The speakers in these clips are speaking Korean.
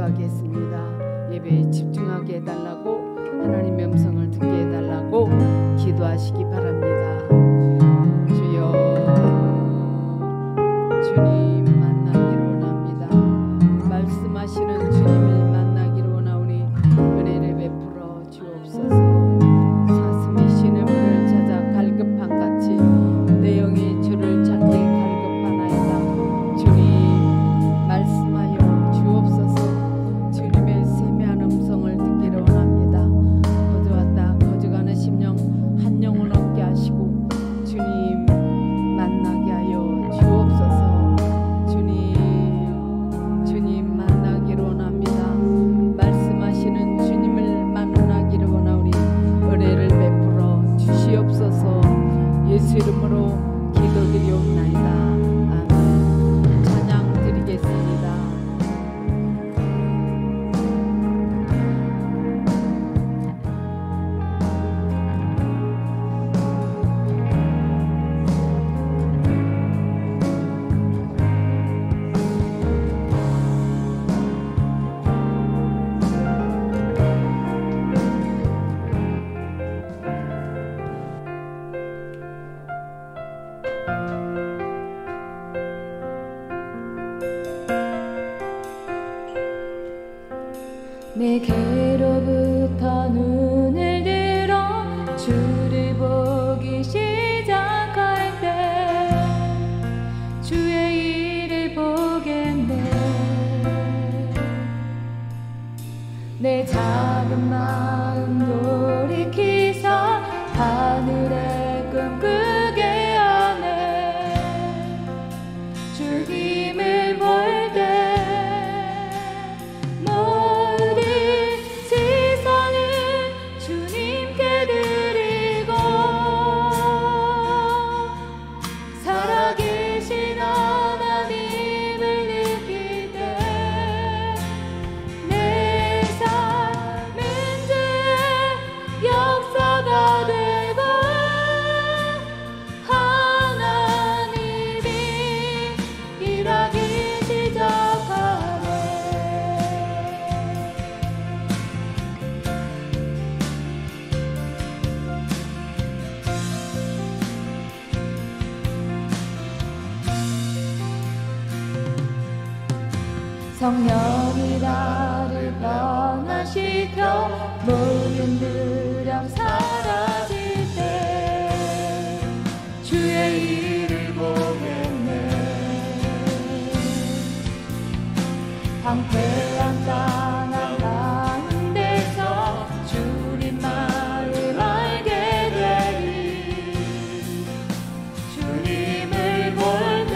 기도하겠습니다. 예배에 집중하게 해달라고, 하나님의 음성을 듣게 해달라고 기도하시기 바랍니다. 주여, 주님 만나기를 원합니다. 말씀하시는 주님을 만나기를 원하오니 은혜를 베풀어 주옵소서. 사슴이 시냇물을 찾아 갈급함같이 내 영이 주를 찾게 갈급하나이다. 주님 말씀하여 주옵소서. 주님의 세미한 음성을 듣기를 원합니다. 거저왔다 거저가는 심령 한 영혼 얻게 하시고 주님 만나게 하여 주옵소서. 주님 만나기를 원합니다. 말씀하시는 주님을 만나기를 원하오니 은혜를 베풀어 주시옵소서. 예수 이름으로 기도드리옵나이다. 아멘. 찬양 드리겠습니다. 내게로부터 눈을 들어 주를 보기 시작할 때 주의 일을 보겠네. 내 작은 마음 돌이키서 하늘의 꿈 꾸게 하네. 주 힘을 볼 때 성령이 나를 변화시켜 모든 두려움 사라질 때 주의 일을 보겠네. 황폐한 땅 한가운데서 주님만을 알게 되리. 주님을 볼 때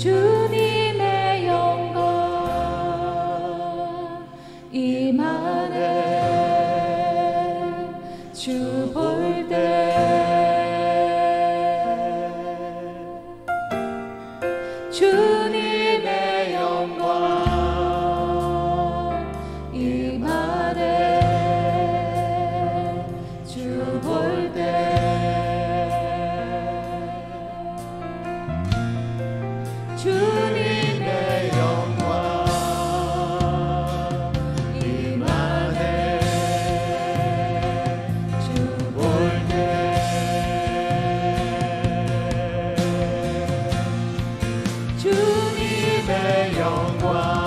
주님의 영광 임하네. 주 볼 때 주님의 영광 임하네. 주 볼 때 주님의 영광 임하네. 주님의 영광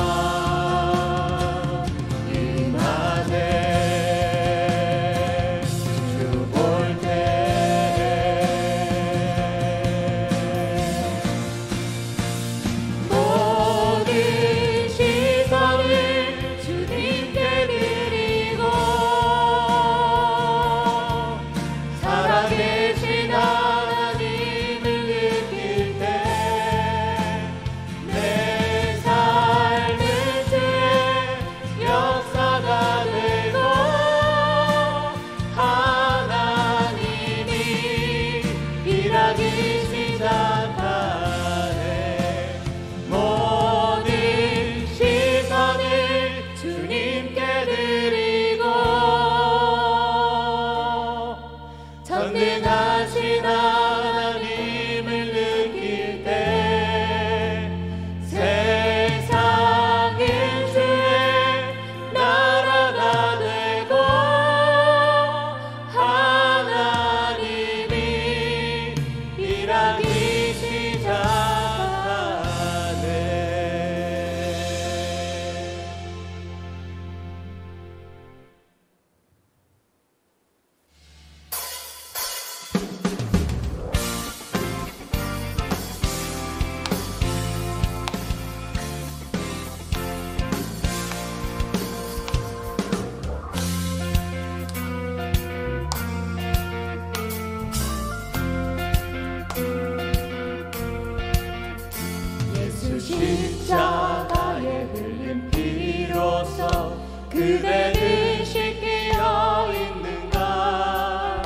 십자가에 흘린 피로써 그대를 씻기어 있는가.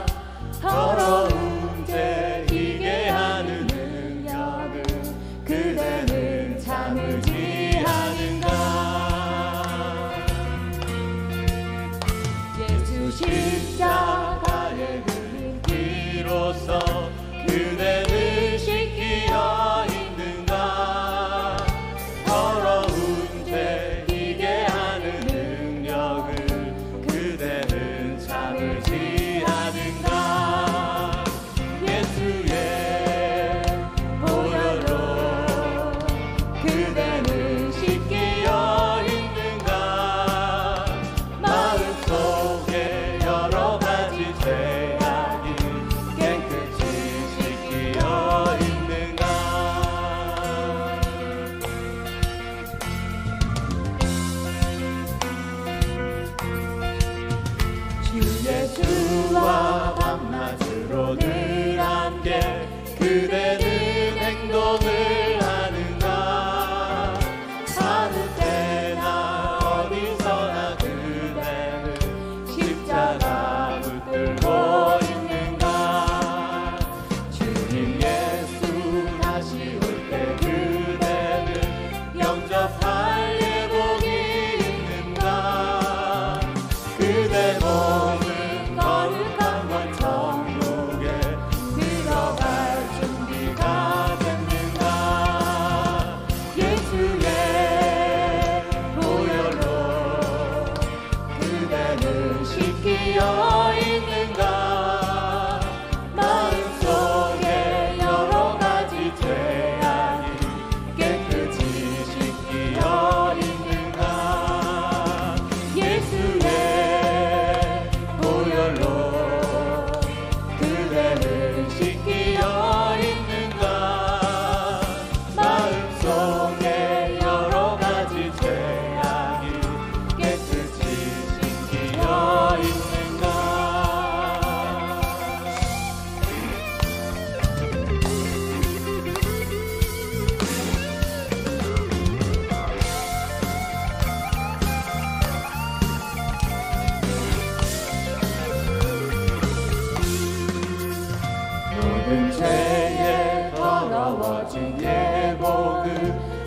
더러운 죄 희게 하는 능력을 그대는 참을지 않은가. 예수 십자가에 흘린 피로써 그대를 씻기어 있는가. 더러운 죄 희게 하는 능력을 그대는 참을지 않은가. 예수의 보혈로 그대는 씻기어 있는가. 마음속에 여러 가지 죄악이 깨끗이 씻기어 있는가. 주 예수와 밤낮으로 늘 함께 그대는 행동을 하는가. 아무 때나 어디서나 그대는 십자가 붙들고 있는가. 주님 예수 다시 올 때 그대는 영접할 예복이 있는가. 그대 몸은 거룩한 건 천국에 들어갈 준비가 됐는가. 예수의 보혈로 그대는 씻기어 있는가. 마음속에 여러 가지 죄악이 깨끗이 씻기어 있는가. 예수의 보혈로 그대는 씻기어 있는가. 마음속에 여러 가지 죄악이 깨끗이 씻기어 있는가. 모든 죄에 더러워진 예복을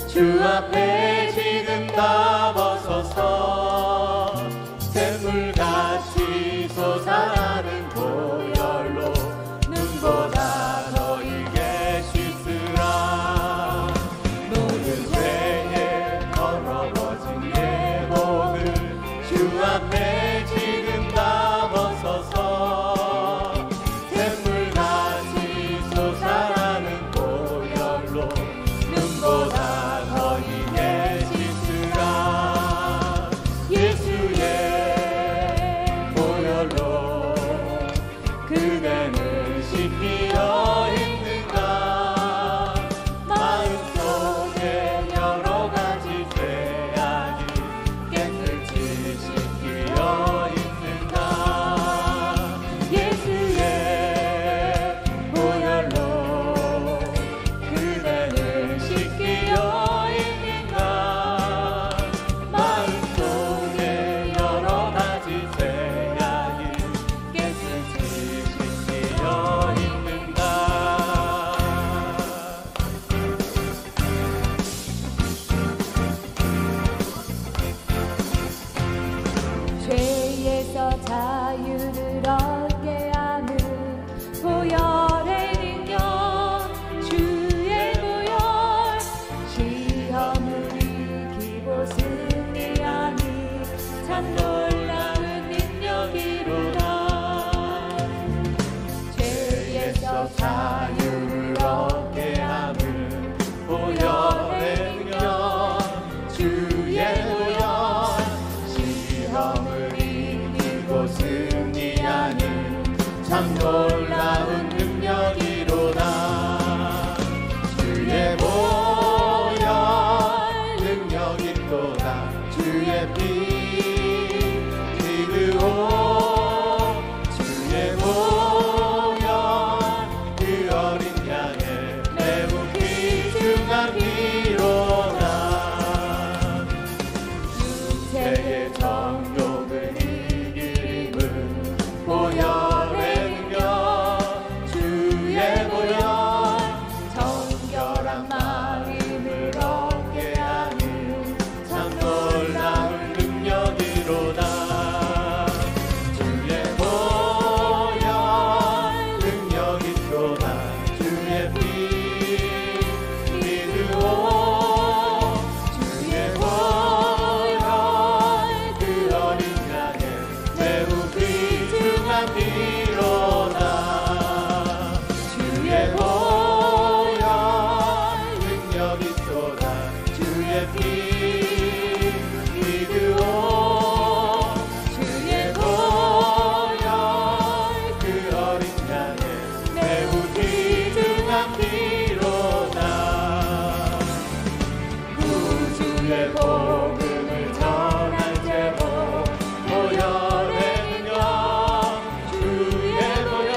주 앞에 지금 다 벗어서 샘물같이 솟아나는 보혈로 눈보다 더 익게 씻으라. 모든 죄에 더러워진 예복을 주 앞에 지금 다 벗어서 샘물같이 솟아나는 보혈로 눈보다 날마다 마음을 얻게 하는 참 놀라운 능력이로다. 주의 보혈 능력 있도다. 주의 피 믿으오. 주의 보혈 그 어린 양의 매우 귀중한 피로다. 주의 보혈 능력 있도다. 주의 피 믿으오. 주의 보혈 그 어린 양의 매우 귀중한 피로다. 구주의 복음을 전할 제복 보혈의 능력 주의 보혈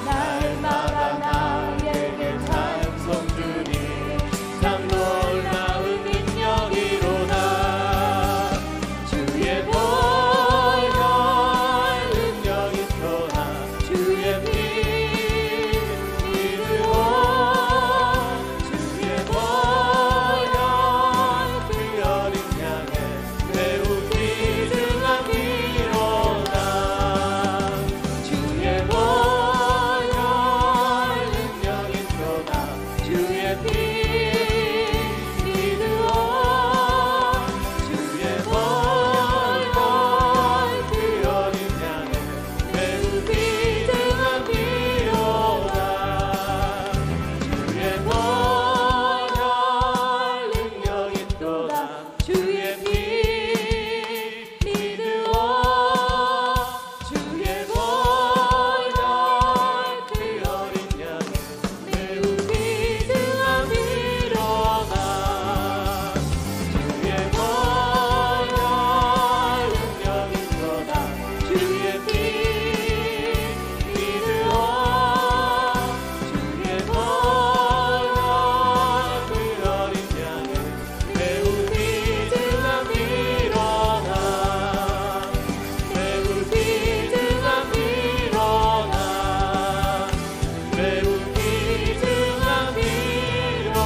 날마다 나에게 찬송 주니 참 놀라운 능력이로다. 주의 보혈 능력 있도다. 주의 피 믿으오. 주의 보혈 그 어린 양의 매우 귀중한 피로다. 주의 보혈 능력 있도다. 주의 피 믿으오. 주의 보혈 그 어린 양의 매우 귀중한 피로다. 주의 보혈 능력 있도다. 주의 피 믿으오. 주의 보혈 그 어린 양의 매우 귀중한 피로다. 주의 보혈 능력 있도다. 주의 피 믿으오. 주의 보혈 그 어린 양의 매우 귀중한 피로다. 매우 귀중한 피로다. 매우 귀중한 피로다.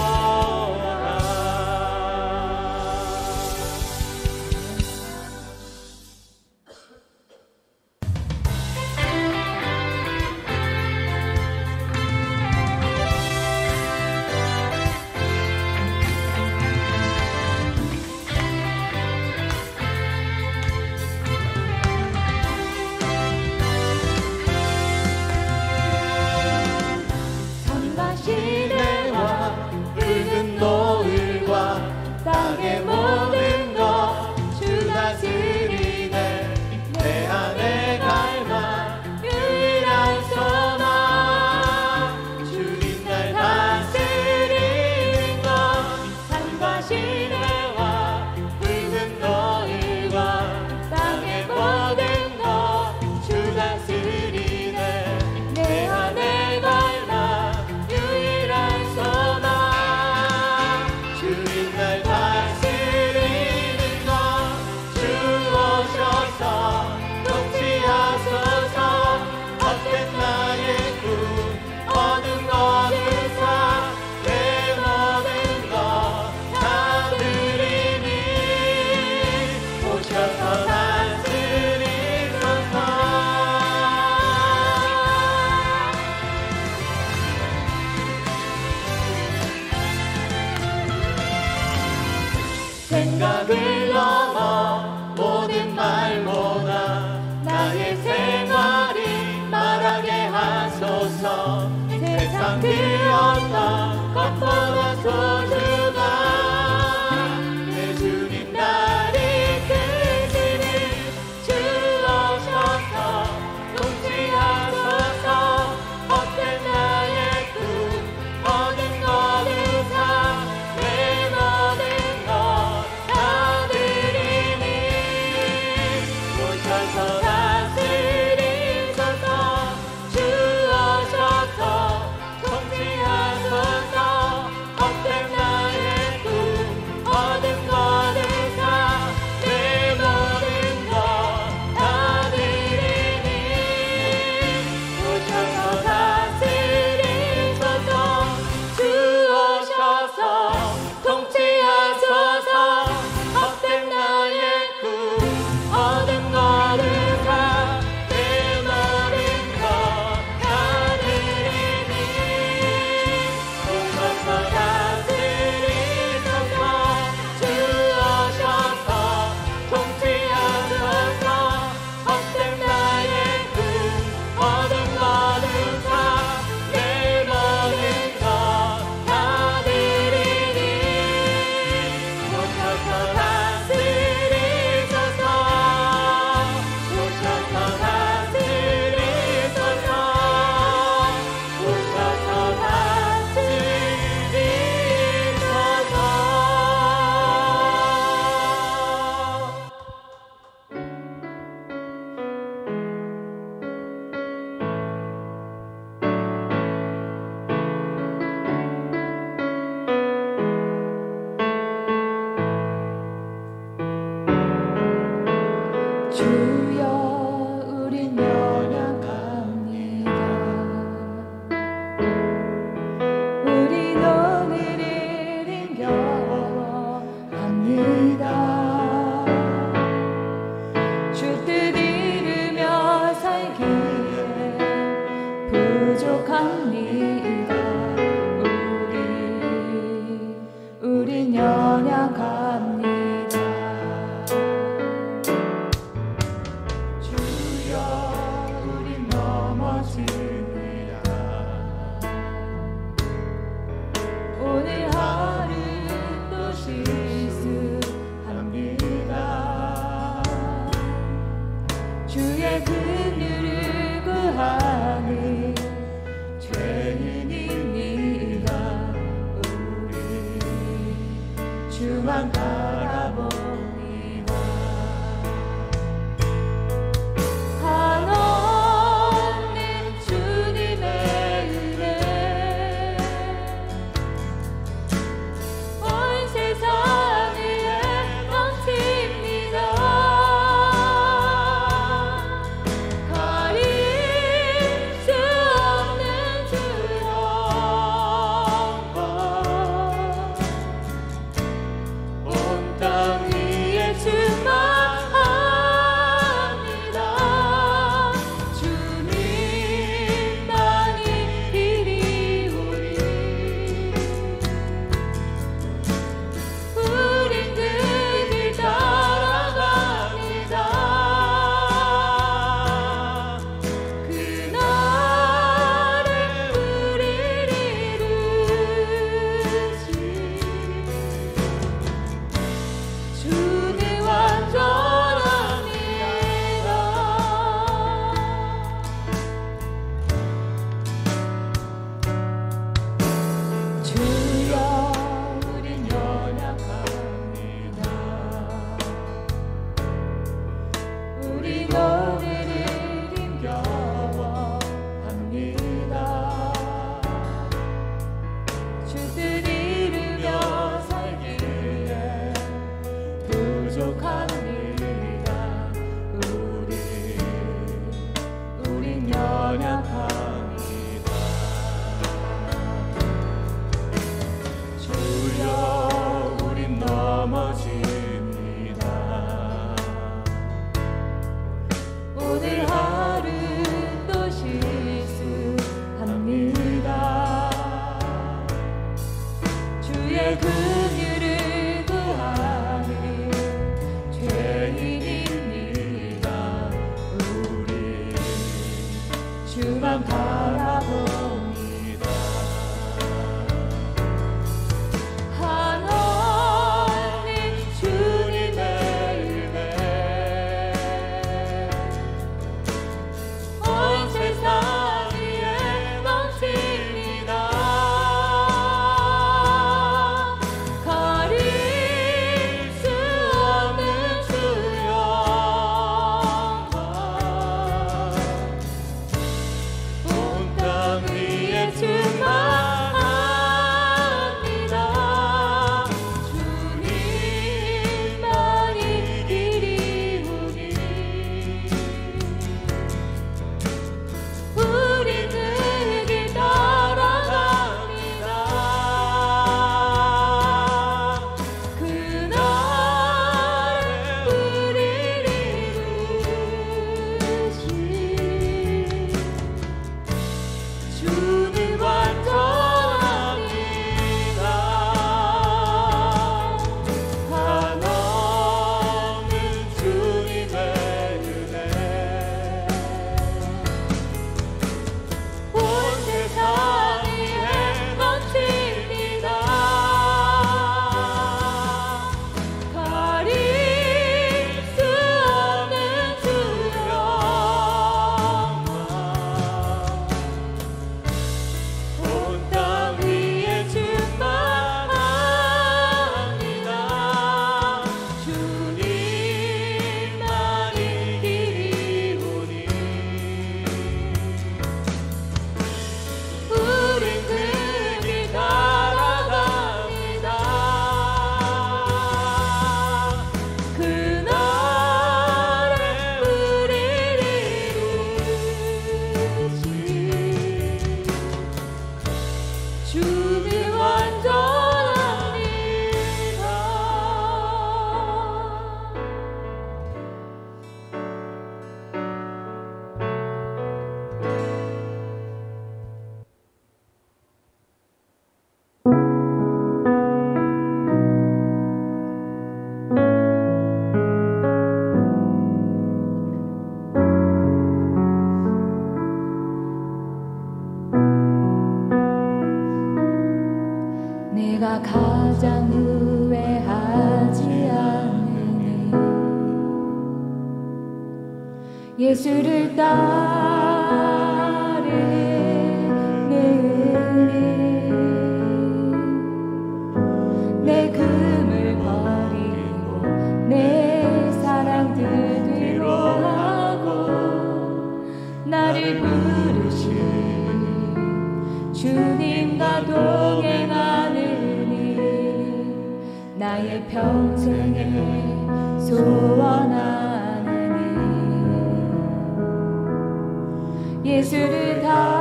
산과 시내와 붉은 노을과 땅의 모든 것 주 다스리네. 내 안에 갈망 유일한 소망 주님 날 다스리는 것. 산과 시내와 붉은 노을과 땅의 모든 것 주 다스리네. 내 안에 갈망 유일한 소망 주님 날 다스리는 것. 주 오셔서 통치하소서. 헛된 나의 꿈 어둠 어두사 내 모든 것 다 드리니 오셔서 다스리소서. 생각을 넘어 모든 말보다 나의 생활이 말하게 하소서. 세상 그 어떤 것보다 소중한 내 주님 날 이끄시니 주 오셔서 통치하소서. 헛된 나의 꿈 어둠 거두사 내 모든 것 다 드리니 오셔서 다스리소서. 주 오셔서 통치하소서. 주만 바라봅니다. 한없는 주님의 은혜 온 세상 위에 넘칩니다. 가릴 수 없는 주여 온 땅 위에 충만합니다. 주님만이 길이오니 우린 그 길 따라갑니다. 그날에 우리를 이루시 주는 완전합니다. 주여 우린 연약합니다. 우린 오늘을 힘겨워합니다. 주 뜻 이루며 살기에 부족합니다. 우린 연약합니다. 주여 우린 넘어집니다. 오늘 하루 또 실수합니다. 주의 긍휼을 구하는 죄인입니다. 우리 주만 바라봅니다. 한없는 주님의 은혜 온 세상 위에 넘칩니다. 가릴 수 없는 주여 온 땅 위에 충만합니다. 주님만이 길이오니 우린 그 길 따라갑니다. 그날에 우리를 이루시 주는 완전합니다. 한없는 주님의 은혜 온 세상 위에 넘칩니다. 가릴 수 없는 주여 온 땅 위에 충만합니다. 주님만이 길이오니 우린 그 길 따라갑니다. 그날에 우리를 이루시 주는 완전합니다. 내가 가장 후회하지 않으니 예수를 따르느니 내 금을 나의 평생에 소원하느니 예수를 닮아가느니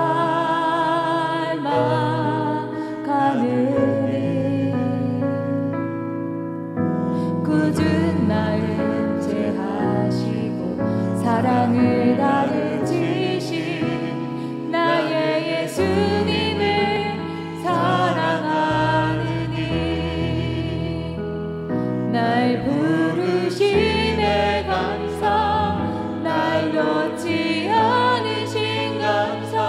굳은 마음 제하시고 사랑을 다르지신 나의 예수님을 사랑하느니 날 부르심에 감사 날 놓지 않으신 감사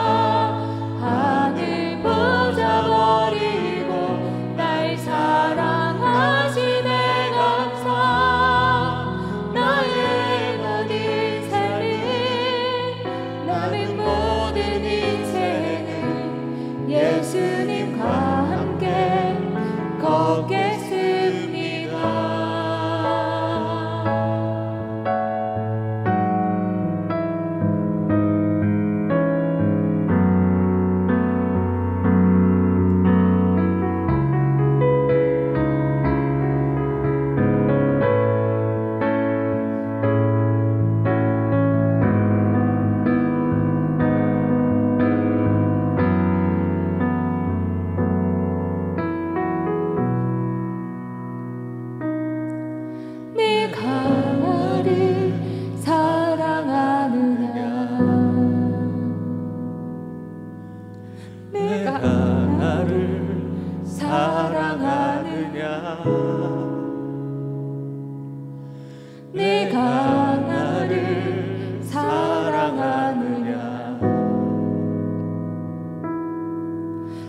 하늘 보자 버리고 날 사랑하심에 감사 나의 모든 삶을 남은 모든 인생을 예수님과 함께 걷겠습니다. 내가 나를 사랑하느냐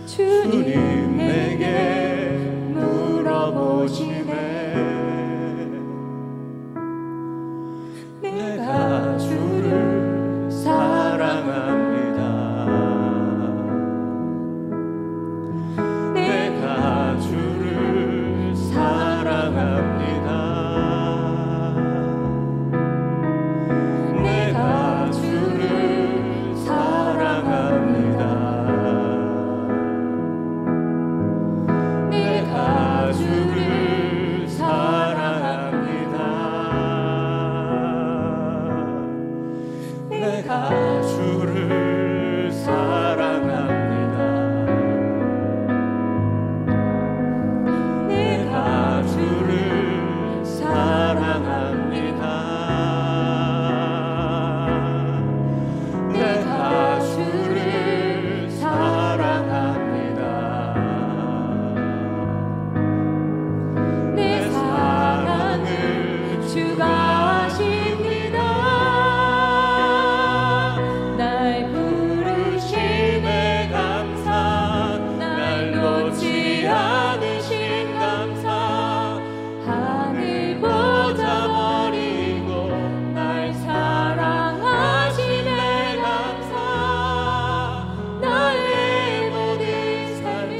주님 내게 물어보시네 내가 주를 사랑합니다 내가 주를 사랑합니다 내가 주를 사랑합니다. 내가 주를 사랑합니다. 내가 주를 사랑합니다. 내 사랑을 주가 아십니다. 날 부르심에 감사 날 놓지 않으신 감사 하늘 보자 버리고 날 사랑하심에 감사 나의 모든 삶은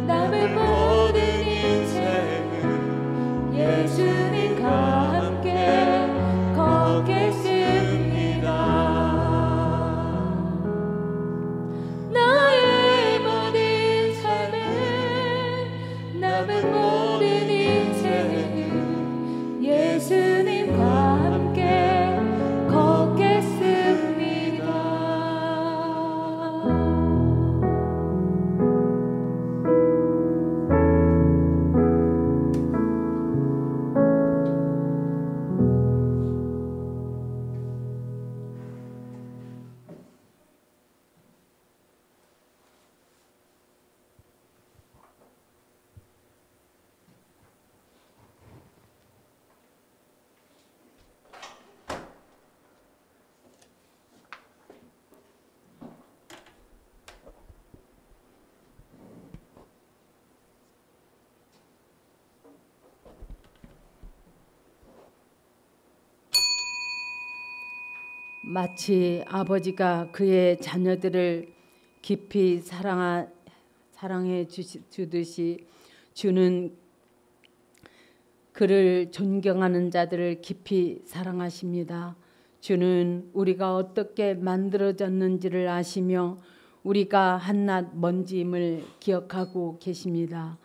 남은 모든 인생은 예수님과 함께 걷겠습니다. 나의 모든 삶은 남은 모든 인생은 예수님과 함께 걷겠습니다. 마치 아버지가 그의 자녀들을 깊이 사랑해 주듯이 주는 그를 존경하는 자들을 깊이 사랑하십니다. 주는 우리가 어떻게 만들어졌는지를 아시며 우리가 한낱 먼지임을 기억하고 계십니다.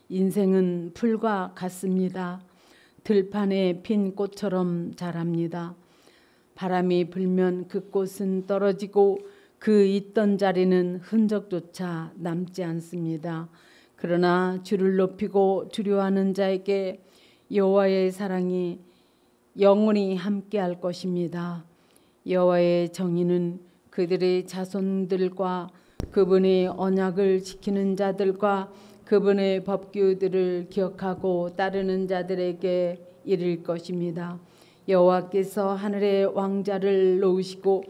인생은 풀과 같습니다. 들판에 핀 꽃처럼 자랍니다. 바람이 불면 그 꽃은 떨어지고 그 있던 자리는 흔적조차 남지 않습니다. 그러나 주를 높이고 두려워하는 자에게 여호와의 사랑이 영원히 함께할 것입니다. 여호와의 정의는 그들의 자손들과 그분의 언약을 지키는 자들과 그분의 법규들을 기억하고 따르는 자들에게 이를 것입니다. 여호와께서 하늘의 왕자를 놓으시고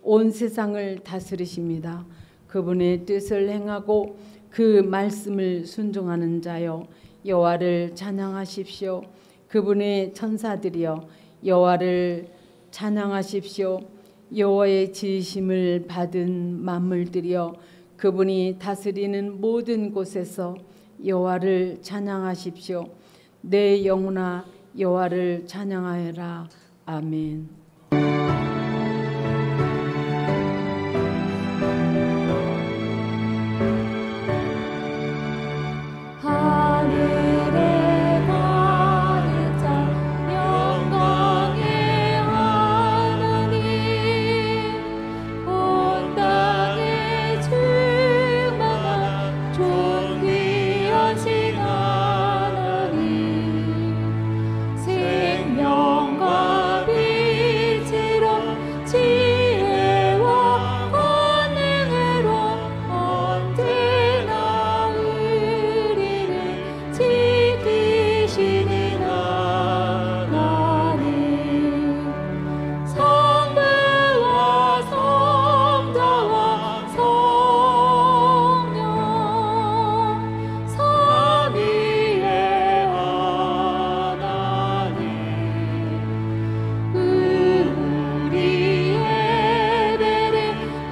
온 세상을 다스리십니다. 그분의 뜻을 행하고 그 말씀을 순종하는 자여 여호와를 찬양하십시오. 그분의 천사들이여 여호와를 찬양하십시오. 여호와의 지으심을 받은 만물들이여 그분이 다스리는 모든 곳에서 여호와를 찬양하십시오. 내 영혼아 여호와를 찬양하여라. 아멘. 하늘에 가는 자 영광의 하나님 온 땅에 충만한 존귀하신 하나님 생명과 빛으로 지혜와 권능으로 언제나 우리를 지키시는 하나님 성부와 성자와 성령 삼위의 하나님 우리 예배를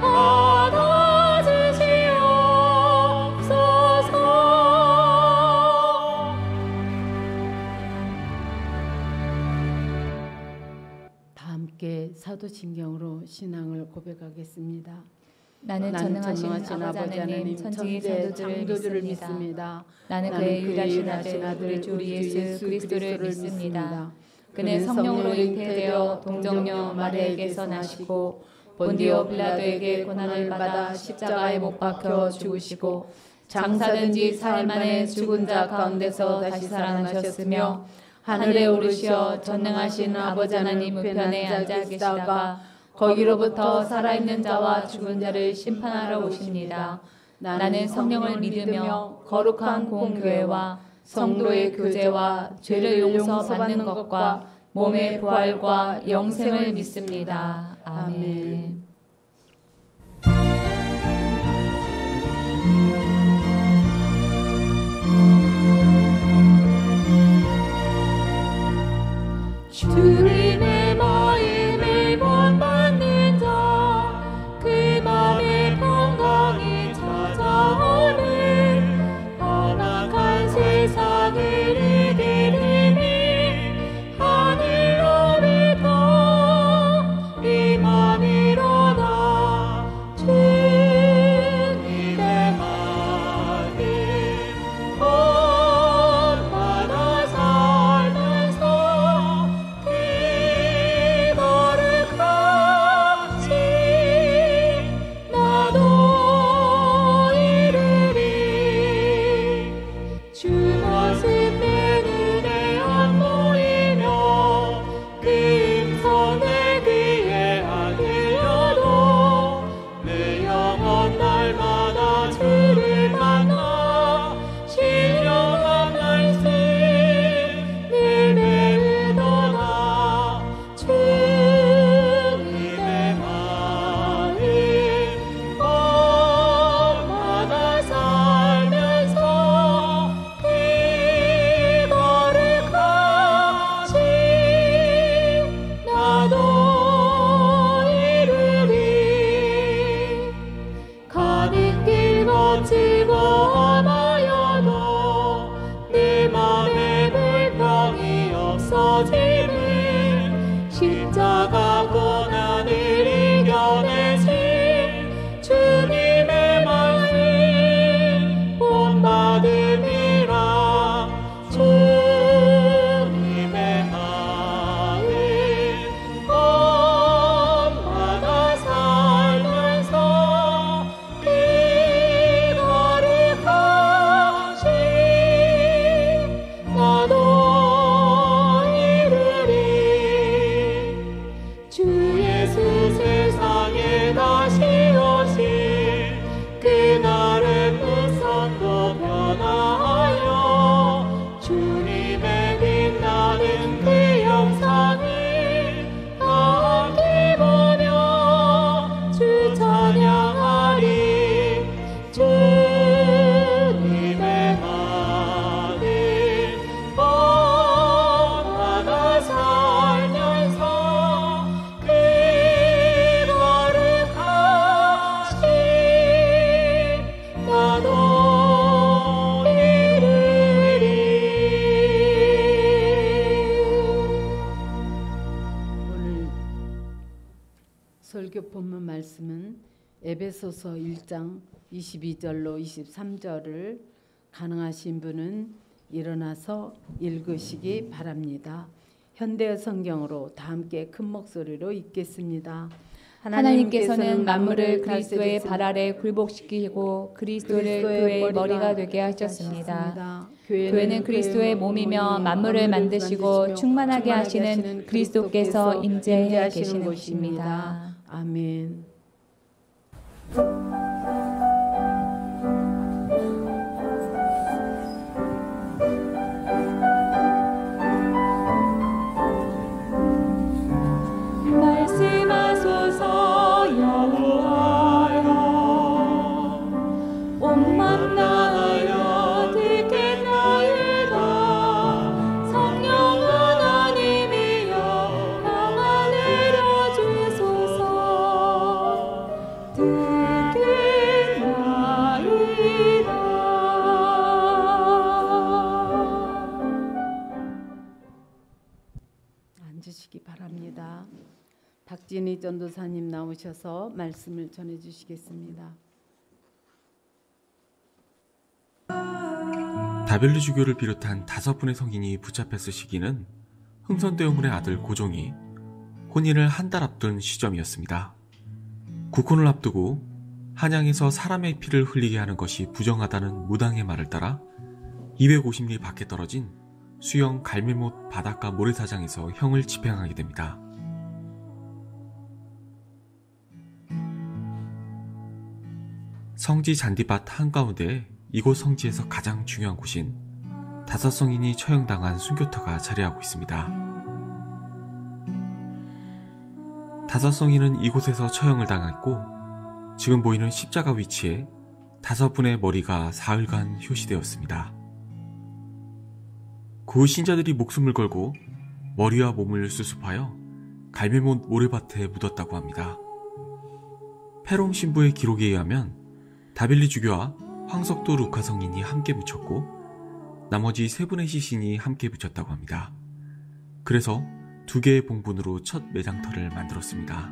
받아주시옵소서. 다 함께 사도신경으로 신앙을 고백하겠습니다. 나는 전능하신 아버지 하나님 천지의 창조주를 믿습니다. 나는 그의 유일하신 아들 우리 예수 그리스도를 믿습니다. 그는 성령으로 잉태되어 동정녀 마리아에게서 나시고 본디오 빌라도에게 고난을 받아 십자가에 못 박혀 죽으시고 장사된 지 4일 만에 죽은 자 가운데서 다시 살아나셨으며 하늘에 오르시어 전능하신 아버지 하나님 우편에 앉아 계시다가 거기로부터 살아있는 자와 죽은 자를 심판하러 오십니다. 나는 성령을 믿으며 거룩한 공교회와 성도의 교제와 죄를 용서받는 것과 몸의 부활과 영생을 믿습니다. 아멘. 주님의 마음을 본받는 자 그 맘에 평강이 찾아오는 험악한 세상을 이기리니 하늘로부터 이 맘으로 오늘 본문 말씀은 에베소서 1장 22절로 23절을 가능하신 분은 일어나서 읽으시기 바랍니다. 현대 성경으로 다 함께 큰 목소리로 읽겠습니다. 하나님께서는 만물을 그리스도의 발 아래 굴복시키고 그리스도를 교회의 머리가 되게 하셨습니다. 교회는 그리스도의 몸이며 만물을 만드시고 충만하게 하시는 그리스도께서 임재해 계시는 것입니다. 아멘. 말씀하소서 여호와여, 온맘 다하여 듣겠나이다. 성령 하나님이여 평안 내려주소서. 듣겠나이다. 앉으시기 바랍니다. 박진희 전도사님 나오셔서 말씀을 전해주시겠습니다. 다빌르주교를 비롯한 5분의 성인이 붙잡혔을 시기는 흥선대원군의 아들 고종이 혼인을 한 달 앞둔 시점이었습니다. 국혼을 앞두고 한양에서 사람의 피를 흘리게 하는 것이 부정하다는 무당의 말을 따라 250리 밖에 떨어진 수영 갈매못 바닷가 모래사장에서 형을 집행하게 됩니다. 성지 잔디밭 한가운데 이곳 성지에서 가장 중요한 곳인 5성인이 처형당한 순교터가 자리하고 있습니다. 5성인은 이곳에서 처형을 당했고 지금 보이는 십자가 위치에 5분의 머리가 사흘간 효시되었습니다. 그 후 신자들이 목숨을 걸고 머리와 몸을 수습하여 갈매못 모래밭에 묻었다고 합니다. 페롬 신부의 기록에 의하면 다빌리 주교와 황석도 루카 성인이 함께 묻혔고 나머지 3분의 시신이 함께 묻혔다고 합니다. 그래서 2개의 봉분으로 첫 매장터를 만들었습니다.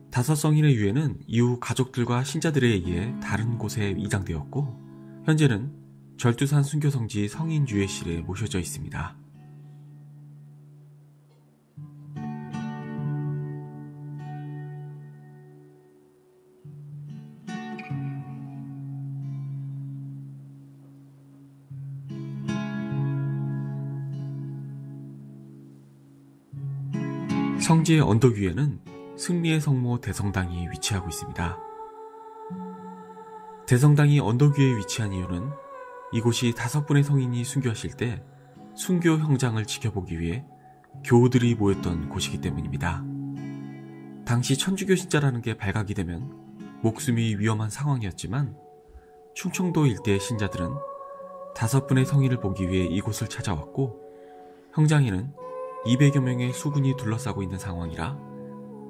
5성인의 유해는 이후 가족들과 신자들에 의해 다른 곳에 이장되었고 현재는 절두산 순교성지 성인 유해실에 모셔져 있습니다. 성지의 언덕 위에는 승리의 성모 대성당이 위치하고 있습니다. 대성당이 언덕 위에 위치한 이유는 이곳이 5분의 성인이 순교하실 때 순교 형장을 지켜보기 위해 교우들이 모였던 곳이기 때문입니다. 당시 천주교 신자라는 게 발각이 되면 목숨이 위험한 상황이었지만 충청도 일대의 신자들은 5분의 성인을 보기 위해 이곳을 찾아왔고 형장에는 200여 명의 수군이 둘러싸고 있는 상황이라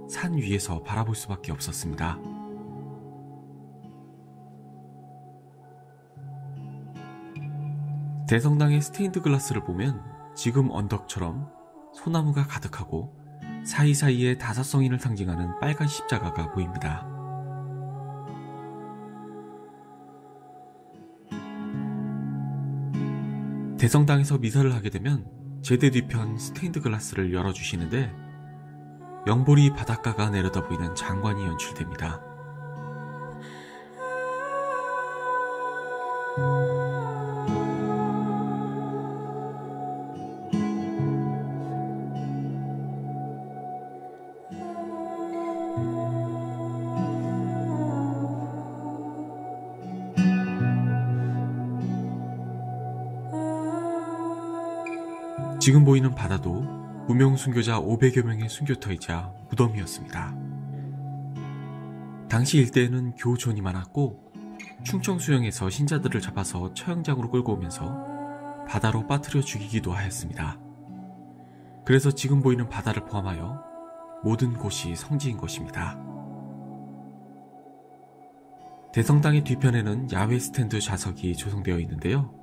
산 위에서 바라볼 수밖에 없었습니다. 대성당의 스테인드 글라스를 보면 지금 언덕처럼 소나무가 가득하고 사이사이에 5성인을 상징하는 빨간 십자가가 보입니다. 대성당에서 미사를 하게 되면 제대 뒤편 스테인드 글라스를 열어주시는데 영보리 바닷가가 내려다 보이는 장관이 연출됩니다. 지금 보이는 바다도 무명 순교자 500여 명의 순교터이자 무덤이었습니다. 당시 일대에는 교촌이 많았고 충청수영에서 신자들을 잡아서 처형장으로 끌고 오면서 바다로 빠뜨려 죽이기도 하였습니다. 그래서 지금 보이는 바다를 포함하여 모든 곳이 성지인 것입니다. 대성당의 뒤편에는 야외 스탠드 좌석이 조성되어 있는데요.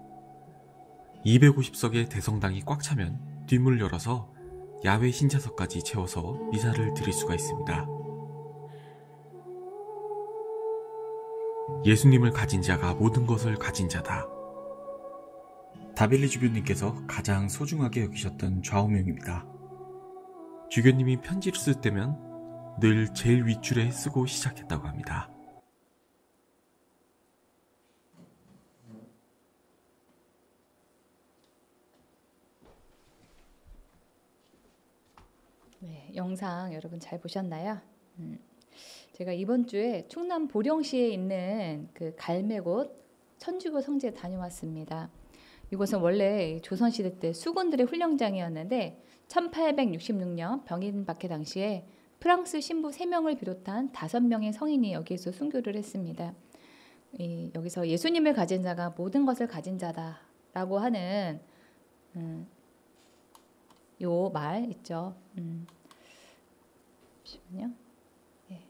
250석의 대성당이 꽉 차면 뒷문을 열어서 야외 신자석까지 채워서 미사를 드릴 수가 있습니다. 예수님을 가진 자가 모든 것을 가진 자다. 다빌리 주교님께서 가장 소중하게 여기셨던 좌우명입니다. 주교님이 편지를 쓸 때면 늘 제일 윗줄에 쓰고 시작했다고 합니다. 네, 영상 여러분 잘 보셨나요? 제가 이번 주에 충남 보령시에 있는 그 갈매곶 천주교 성지에 다녀왔습니다. 이곳은 원래 조선시대 때 수군들의 훈련장이었는데 1866년 병인 박해 당시에 프랑스 신부 3명을 비롯한 5명의 성인이 여기에서 순교를 했습니다. 여기서 예수님을 가진 자가 모든 것을 가진 자다라고 하는 요 말 있죠. 잠시만요. 네.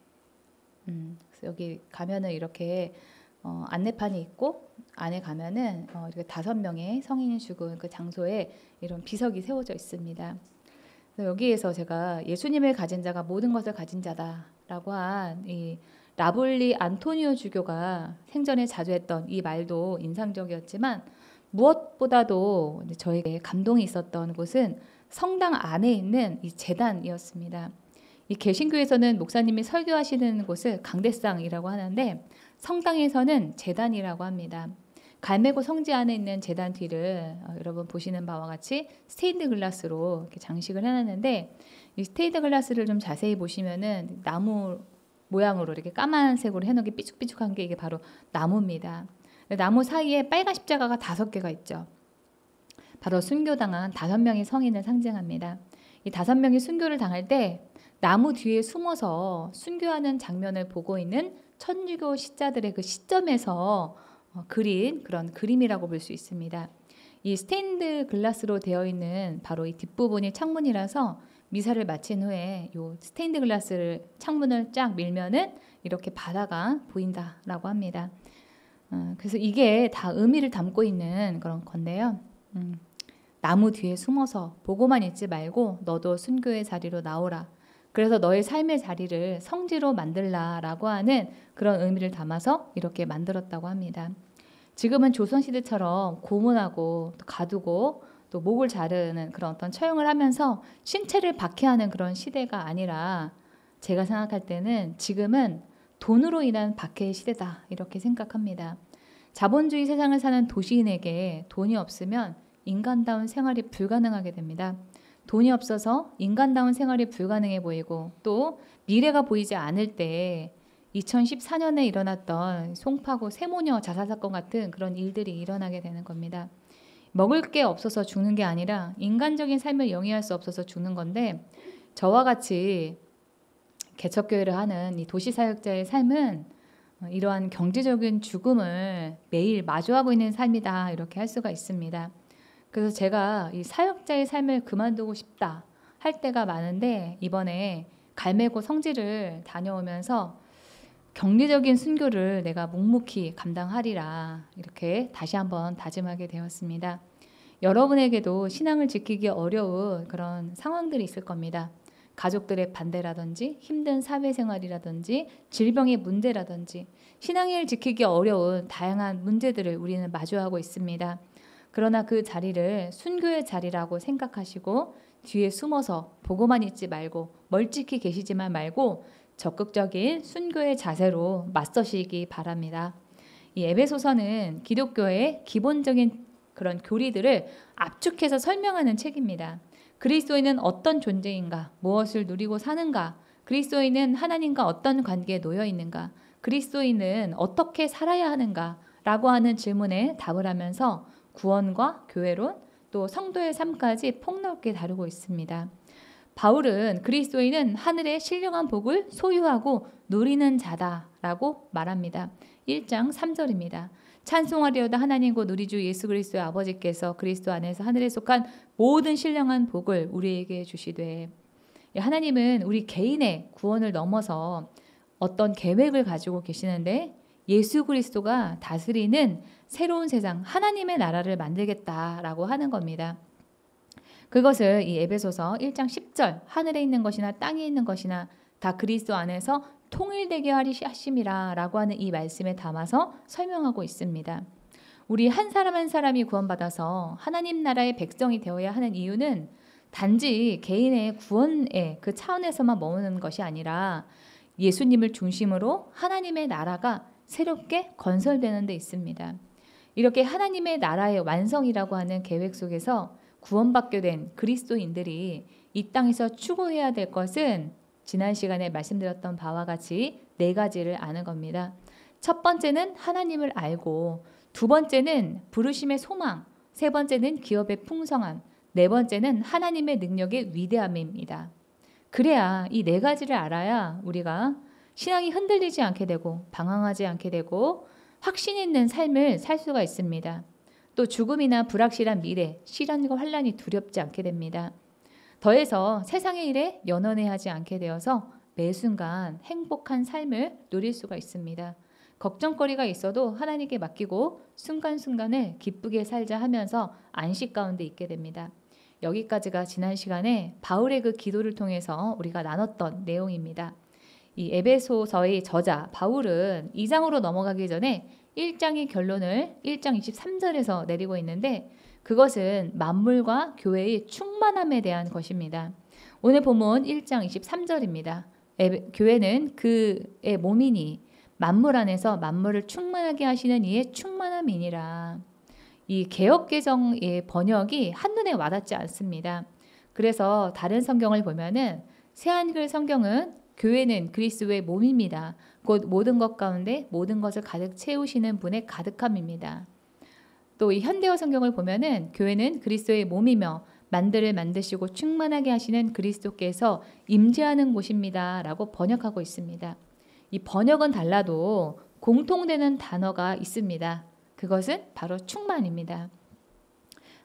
그래서 여기 가면은 이렇게 안내판이 있고 안에 가면은 이렇게 5명의 성인이 죽은 그 장소에 이런 비석이 세워져 있습니다. 그래서 여기에서 제가 예수님을 가진 자가 모든 것을 가진 자다라고 한 이 라블리 안토니오 주교가 생전에 자주 했던 이 말도 인상적이었지만 무엇보다도 저에게 감동이 있었던 곳은 성당 안에 있는 이 제단이었습니다. 이 개신교에서는 목사님이 설교하시는 곳을 강대상이라고 하는데 성당에서는 제단이라고 합니다. 갈매곶 성지 안에 있는 제단 뒤를 여러분 보시는 바와 같이 스테인드 글라스로 이렇게 장식을 해놨는데 이 스테인드 글라스를 좀 자세히 보시면은 나무 모양으로 이렇게 까만색으로 해놓은 삐죽삐죽한 게 이게 바로 나무입니다. 나무 사이에 빨간 십자가가 5개가 있죠. 바로 순교당한 5명의 성인을 상징합니다. 이 5명이 순교를 당할 때 나무 뒤에 숨어서 순교하는 장면을 보고 있는 천주교 신자들의 그 시점에서 그린 그런 그림이라고 볼 수 있습니다. 이 스테인드 글라스로 되어 있는 바로 이 뒷부분이 창문이라서 미사를 마친 후에 이 스테인드 글라스를 창문을 쫙 밀면은 이렇게 바다가 보인다라고 합니다. 그래서 이게 다 의미를 담고 있는 그런 건데요. 나무 뒤에 숨어서 보고만 있지 말고 너도 순교의 자리로 나오라. 그래서 너의 삶의 자리를 성지로 만들라라고 하는 그런 의미를 담아서 이렇게 만들었다고 합니다. 지금은 조선시대처럼 고문하고 또 가두고 또 목을 자르는 그런 어떤 처형을 하면서 신체를 박해하는 그런 시대가 아니라 제가 생각할 때는 지금은 돈으로 인한 박해의 시대다 이렇게 생각합니다. 자본주의 세상을 사는 도시인에게 돈이 없으면 인간다운 생활이 불가능하게 됩니다. 돈이 없어서 인간다운 생활이 불가능해 보이고 또 미래가 보이지 않을 때 2014년에 일어났던 송파구 세모녀 자살 사건 같은 그런 일들이 일어나게 되는 겁니다. 먹을 게 없어서 죽는 게 아니라 인간적인 삶을 영위할 수 없어서 죽는 건데 저와 같이 개척교회를 하는 이 도시사역자의 삶은 이러한 경제적인 죽음을 매일 마주하고 있는 삶이다 이렇게 할 수가 있습니다. 그래서 제가 이 사역자의 삶을 그만두고 싶다 할 때가 많은데 이번에 갈매곶 성지를 다녀오면서 경제적인 순교를 내가 묵묵히 감당하리라 이렇게 다시 한번 다짐하게 되었습니다. 여러분에게도 신앙을 지키기 어려운 그런 상황들이 있을 겁니다. 가족들의 반대라든지 힘든 사회생활이라든지 질병의 문제라든지 신앙을 지키기 어려운 다양한 문제들을 우리는 마주하고 있습니다. 그러나 그 자리를 순교의 자리라고 생각하시고 뒤에 숨어서 보고만 있지 말고 멀찍이 계시지만 말고 적극적인 순교의 자세로 맞서시기 바랍니다. 이 에베소서는 기독교의 기본적인 그런 교리들을 압축해서 설명하는 책입니다. 그리스도인은 어떤 존재인가, 무엇을 누리고 사는가, 그리스도인은 하나님과 어떤 관계에 놓여 있는가, 그리스도인은 어떻게 살아야 하는가 라고 하는 질문에 답을 하면서 구원과 교회론 또 성도의 삶까지 폭넓게 다루고 있습니다. 바울은 그리스도인은 하늘의 신령한 복을 소유하고 누리는 자다라고 말합니다. 1장 3절입니다. 찬송하리로다 하나님 곧 우리 주 예수 그리스도의 아버지께서 그리스도 안에서 하늘에 속한 모든 신령한 복을 우리에게 주시되 하나님은 우리 개인의 구원을 넘어서 어떤 계획을 가지고 계시는데 예수 그리스도가 다스리는 새로운 세상 하나님의 나라를 만들겠다라고 하는 겁니다. 그것을 이 에베소서 1장 10절 하늘에 있는 것이나 땅에 있는 것이나 다 그리스도 안에서 통일되게 하심이라 라고 하는 이 말씀에 담아서 설명하고 있습니다. 우리 한 사람 한 사람이 구원받아서 하나님 나라의 백성이 되어야 하는 이유는 단지 개인의 구원의 그 차원에서만 머무는 것이 아니라 예수님을 중심으로 하나님의 나라가 새롭게 건설되는 데 있습니다. 이렇게 하나님의 나라의 완성이라고 하는 계획 속에서 구원받게 된 그리스도인들이 이 땅에서 추구해야 될 것은 지난 시간에 말씀드렸던 바와 같이 4가지를 아는 겁니다. 첫 번째는 하나님을 알고, 두 번째는 부르심의 소망, 세 번째는 기업의 풍성함, 네 번째는 하나님의 능력의 위대함입니다. 그래야 이 4가지를 알아야 우리가 신앙이 흔들리지 않게 되고 방황하지 않게 되고 확신 있는 삶을 살 수가 있습니다. 또 죽음이나 불확실한 미래, 시련과 환난이 두렵지 않게 됩니다. 더해서 세상의 일에 연연해하지 않게 되어서 매 순간 행복한 삶을 누릴 수가 있습니다. 걱정거리가 있어도 하나님께 맡기고 순간순간을 기쁘게 살자 하면서 안식 가운데 있게 됩니다. 여기까지가 지난 시간에 바울의 그 기도를 통해서 우리가 나눴던 내용입니다. 이 에베소서의 저자 바울은 2장으로 넘어가기 전에 1장의 결론을 1장 23절에서 내리고 있는데 그것은 만물과 교회의 충만함에 대한 것입니다. 오늘 본문 1장 23절입니다. 교회는 그의 몸이니 만물 안에서 만물을 충만하게 하시는 이의 충만함이니라. 이 개역개정의 번역이 한눈에 와닿지 않습니다. 그래서 다른 성경을 보면은 새한글 성경은 교회는 그리스도의 몸입니다. 곧 모든 것 가운데 모든 것을 가득 채우시는 분의 가득함입니다. 또 이 현대어 성경을 보면은 교회는 그리스도의 몸이며 만들을 만드시고 충만하게 하시는 그리스도께서 임재하는 곳입니다. 라고 번역하고 있습니다. 이 번역은 달라도 공통되는 단어가 있습니다. 그것은 바로 충만입니다.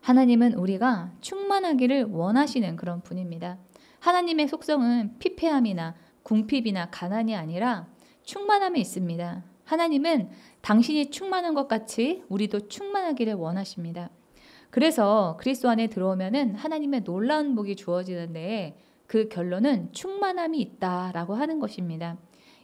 하나님은 우리가 충만하기를 원하시는 그런 분입니다. 하나님의 속성은 피폐함이나 궁핍이나 가난이 아니라 충만함에 있습니다. 하나님은 당신이 충만한 것 같이 우리도 충만하기를 원하십니다. 그래서 그리스도 안에 들어오면은 하나님의 놀라운 복이 주어지는데 그 결론은 충만함이 있다라고 하는 것입니다.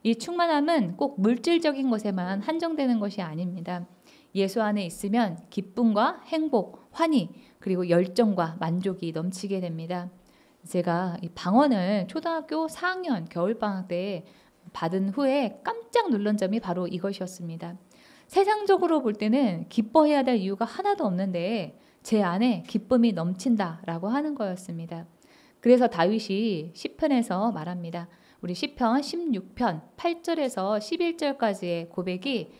이 충만함은 꼭 물질적인 것에만 한정되는 것이 아닙니다. 예수 안에 있으면 기쁨과 행복, 환희, 그리고 열정과 만족이 넘치게 됩니다. 제가 이 방언을 초등학교 4학년 겨울방학 때 받은 후에 깜짝 놀란 점이 바로 이것이었습니다. 세상적으로 볼 때는 기뻐해야 될 이유가 하나도 없는데 제 안에 기쁨이 넘친다라고 하는 거였습니다. 그래서 다윗이 시편에서 말합니다. 우리 시편 16편 8절에서 11절까지의 고백이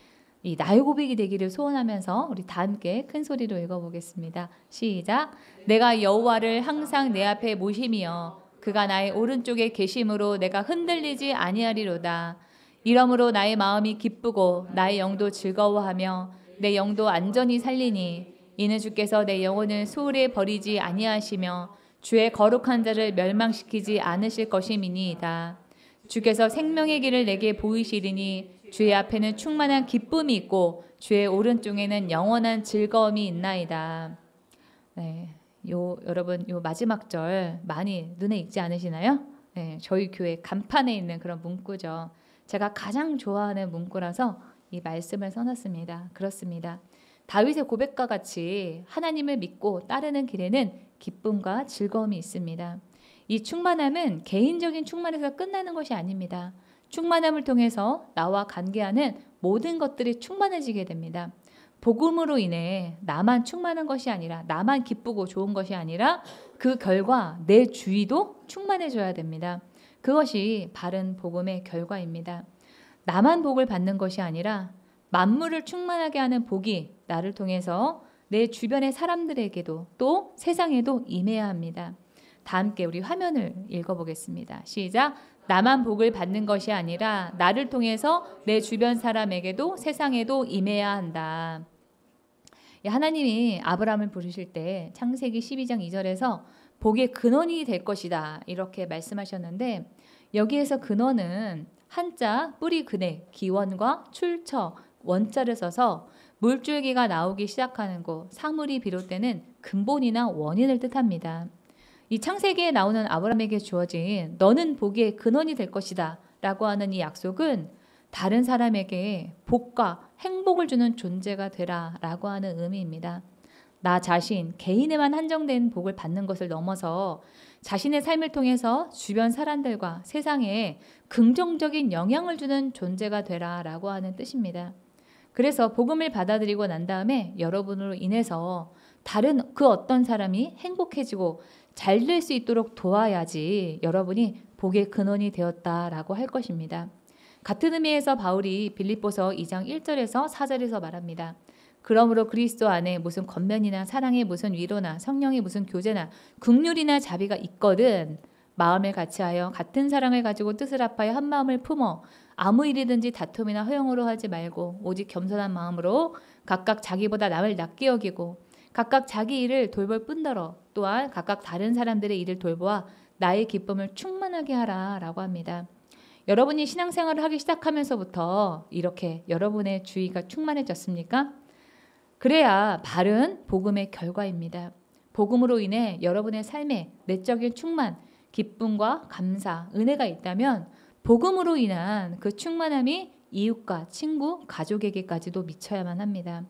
이 나의 고백이 되기를 소원하면서 우리 다 함께 큰 소리로 읽어보겠습니다. 시작. 내가 여호와를 항상 내 앞에 모심이여 그가 나의 오른쪽에 계심으로 내가 흔들리지 아니하리로다. 이러므로 나의 마음이 기쁘고 나의 영도 즐거워하며 내 영도 안전히 살리니 이는 주께서 내 영혼을 소홀히 버리지 아니하시며 주의 거룩한 자를 멸망시키지 않으실 것임이니이다. 주께서 생명의 길을 내게 보이시리니 주의 앞에는 충만한 기쁨이 있고 주의 오른쪽에는 영원한 즐거움이 있나이다. 네, 여러분 요 마지막 절 많이 눈에 익지 않으시나요? 네, 저희 교회 간판에 있는 그런 문구죠. 제가 가장 좋아하는 문구라서 이 말씀을 써놨습니다. 그렇습니다. 다윗의 고백과 같이 하나님을 믿고 따르는 길에는 기쁨과 즐거움이 있습니다. 이 충만함은 개인적인 충만에서 끝나는 것이 아닙니다. 충만함을 통해서 나와 관계하는 모든 것들이 충만해지게 됩니다. 복음으로 인해 나만 충만한 것이 아니라 나만 기쁘고 좋은 것이 아니라 그 결과 내 주위도 충만해져야 됩니다. 그것이 바른 복음의 결과입니다. 나만 복을 받는 것이 아니라 만물을 충만하게 하는 복이 나를 통해서 내 주변의 사람들에게도 또 세상에도 임해야 합니다. 다 함께 우리 화면을 읽어보겠습니다. 시작. 나만 복을 받는 것이 아니라 나를 통해서 내 주변 사람에게도 세상에도 임해야 한다. 하나님이 아브라함을 부르실 때 창세기 12장 2절에서 복의 근원이 될 것이다 이렇게 말씀하셨는데 여기에서 근원은 한자 뿌리 근액 기원과 출처 원자를 써서 물줄기가 나오기 시작하는 곳 사물이 비롯되는 근본이나 원인을 뜻합니다. 이 창세기에 나오는 아브라함에게 주어진 너는 복의 근원이 될 것이다 라고 하는 이 약속은 다른 사람에게 복과 행복을 주는 존재가 되라 라고 하는 의미입니다. 나 자신, 개인에만 한정된 복을 받는 것을 넘어서 자신의 삶을 통해서 주변 사람들과 세상에 긍정적인 영향을 주는 존재가 되라 라고 하는 뜻입니다. 그래서 복음을 받아들이고 난 다음에 여러분으로 인해서 다른 그 어떤 사람이 행복해지고 잘 될 수 있도록 도와야지 여러분이 복의 근원이 되었다라고 할 것입니다. 같은 의미에서 바울이 빌립보서 2장 1절에서 4절에서 말합니다. 그러므로 그리스도 안에 무슨 권면이나 사랑의 무슨 위로나 성령의 무슨 교제나 긍휼이나 자비가 있거든 마음을 같이하여 같은 사랑을 가지고 뜻을 합하여 한 마음을 품어 아무 일이든지 다툼이나 허용으로 하지 말고 오직 겸손한 마음으로 각각 자기보다 남을 낮게 여기고 각각 자기 일을 돌볼 뿐더러 또한 각각 다른 사람들의 일을 돌보아 나의 기쁨을 충만하게 하라 라고 합니다. 여러분이 신앙생활을 하기 시작하면서부터 이렇게 여러분의 주의가 충만해졌습니까? 그래야 바른 복음의 결과입니다. 복음으로 인해 여러분의 삶에 내적인 충만, 기쁨과 감사, 은혜가 있다면 복음으로 인한 그 충만함이 이웃과 친구, 가족에게까지도 미쳐야만 합니다.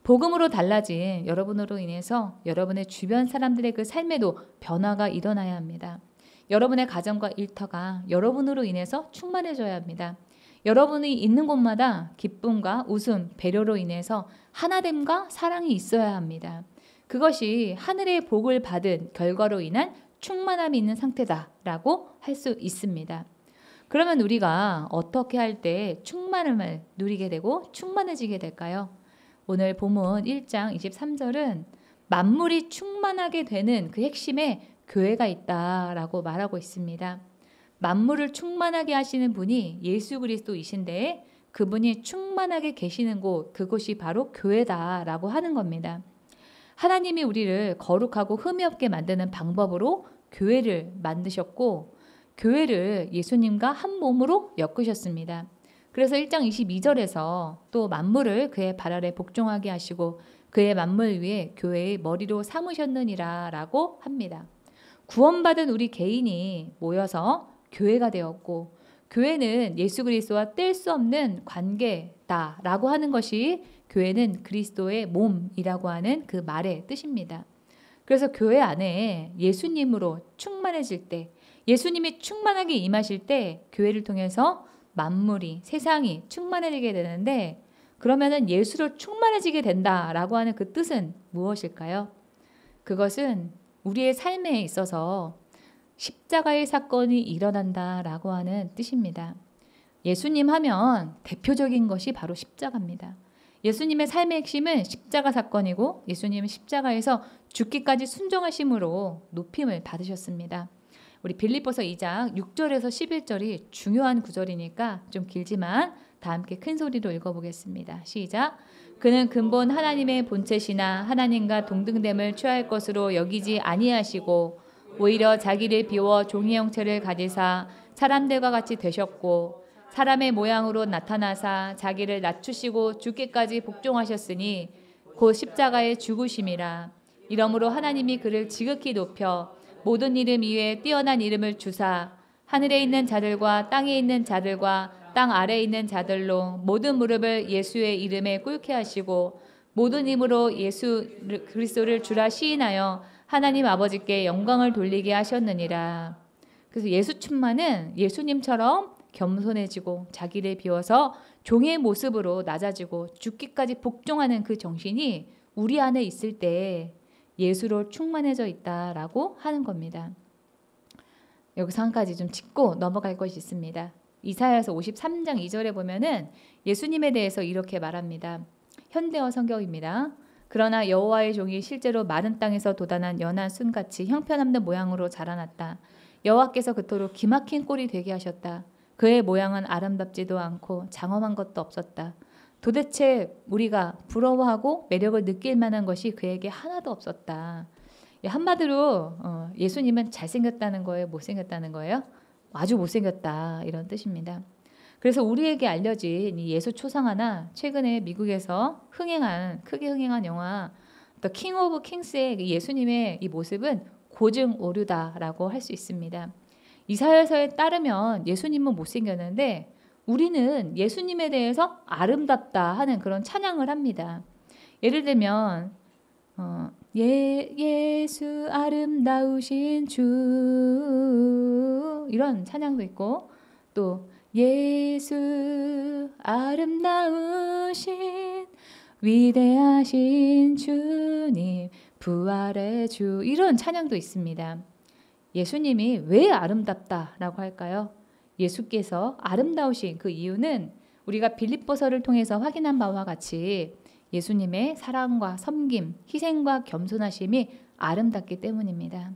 복음으로 달라진 여러분으로 인해서 여러분의 주변 사람들의 그 삶에도 변화가 일어나야 합니다. 여러분의 가정과 일터가 여러분으로 인해서 충만해져야 합니다. 여러분이 있는 곳마다 기쁨과 웃음, 배려로 인해서 하나됨과 사랑이 있어야 합니다. 그것이 하늘의 복을 받은 결과로 인한 충만함이 있는 상태다라고 할 수 있습니다. 그러면 우리가 어떻게 할 때 충만함을 누리게 되고 충만해지게 될까요? 오늘 본문 1장 23절은 만물이 충만하게 되는 그 핵심에 교회가 있다라고 말하고 있습니다. 만물을 충만하게 하시는 분이 예수 그리스도이신데 그분이 충만하게 계시는 곳, 그곳이 바로 교회다라고 하는 겁니다. 하나님이 우리를 거룩하고 흠이 없게 만드는 방법으로 교회를 만드셨고 교회를 예수님과 한 몸으로 엮으셨습니다. 그래서 1장 22절에서 또 만물을 그의 발 아래 복종하게 하시고 그의 만물 위에 교회의 머리로 삼으셨느니라 라고 합니다. 구원받은 우리 개인이 모여서 교회가 되었고 교회는 예수 그리스도와 뗄 수 없는 관계다라고 하는 것이 교회는 그리스도의 몸이라고 하는 그 말의 뜻입니다. 그래서 교회 안에 예수님으로 충만해질 때 예수님이 충만하게 임하실 때 교회를 통해서 만물이 세상이 충만해지게 되는데 그러면은 예수로 충만해지게 된다라고 하는 그 뜻은 무엇일까요? 그것은 우리의 삶에 있어서 십자가의 사건이 일어난다라고 하는 뜻입니다. 예수님 하면 대표적인 것이 바로 십자가입니다. 예수님의 삶의 핵심은 십자가 사건이고 예수님은 십자가에서 죽기까지 순종하심으로 높임을 받으셨습니다. 우리 빌립보서 2장 6절에서 11절이 중요한 구절이니까 좀 길지만 다 함께 큰 소리로 읽어보겠습니다. 시작. 그는 근본 하나님의 본체시나 하나님과 동등됨을 취할 것으로 여기지 아니하시고 오히려 자기를 비워 종의 형체를 가지사 사람들과 같이 되셨고 사람의 모양으로 나타나사 자기를 낮추시고 죽기까지 복종하셨으니 곧 십자가의 죽으심이라. 이러므로 하나님이 그를 지극히 높여 모든 이름 위에 뛰어난 이름을 주사 하늘에 있는 자들과 땅에 있는 자들과 땅 아래에 있는 자들로 모든 무릎을 예수의 이름에 꿇게 하시고 모든 힘으로 예수 그리스도를 주라 시인하여 하나님 아버지께 영광을 돌리게 하셨느니라. 그래서 예수 충만은 예수님처럼 겸손해지고 자기를 비워서 종의 모습으로 낮아지고 죽기까지 복종하는 그 정신이 우리 안에 있을 때 예수로 충만해져 있다라고 하는 겁니다. 여기서 한 가지 좀 짚고 넘어갈 것이 있습니다. 이사야서 53장 2절에 보면은 예수님에 대해서 이렇게 말합니다. 현대어 성경입니다. 그러나 여호와의 종이 실제로 마른 땅에서 돋아난 연한 순같이 형편없는 모양으로 자라났다. 여호와께서 그토록 기막힌 꼴이 되게 하셨다. 그의 모양은 아름답지도 않고 장엄한 것도 없었다. 도대체 우리가 부러워하고 매력을 느낄 만한 것이 그에게 하나도 없었다. 한마디로 예수님은 잘생겼다는 거예요? 못생겼다는 거예요? 아주 못생겼다 이런 뜻입니다. 그래서 우리에게 알려진 이 예수 초상화나 최근에 미국에서 크게 흥행한 영화 The King of Kings의 예수님의 이 모습은 고증 오류다라고 할 수 있습니다. 이사야서에 따르면 예수님은 못생겼는데 우리는 예수님에 대해서 아름답다 하는 그런 찬양을 합니다. 예를 들면 예수 아름다우신 주 이런 찬양도 있고 또 예수 아름다우신 위대하신 주님 부활의 주 이런 찬양도 있습니다. 예수님이 왜 아름답다라고 할까요? 예수께서 아름다우신 그 이유는 우리가 빌립보서를 통해서 확인한 바와 같이 예수님의 사랑과 섬김, 희생과 겸손하심이 아름답기 때문입니다.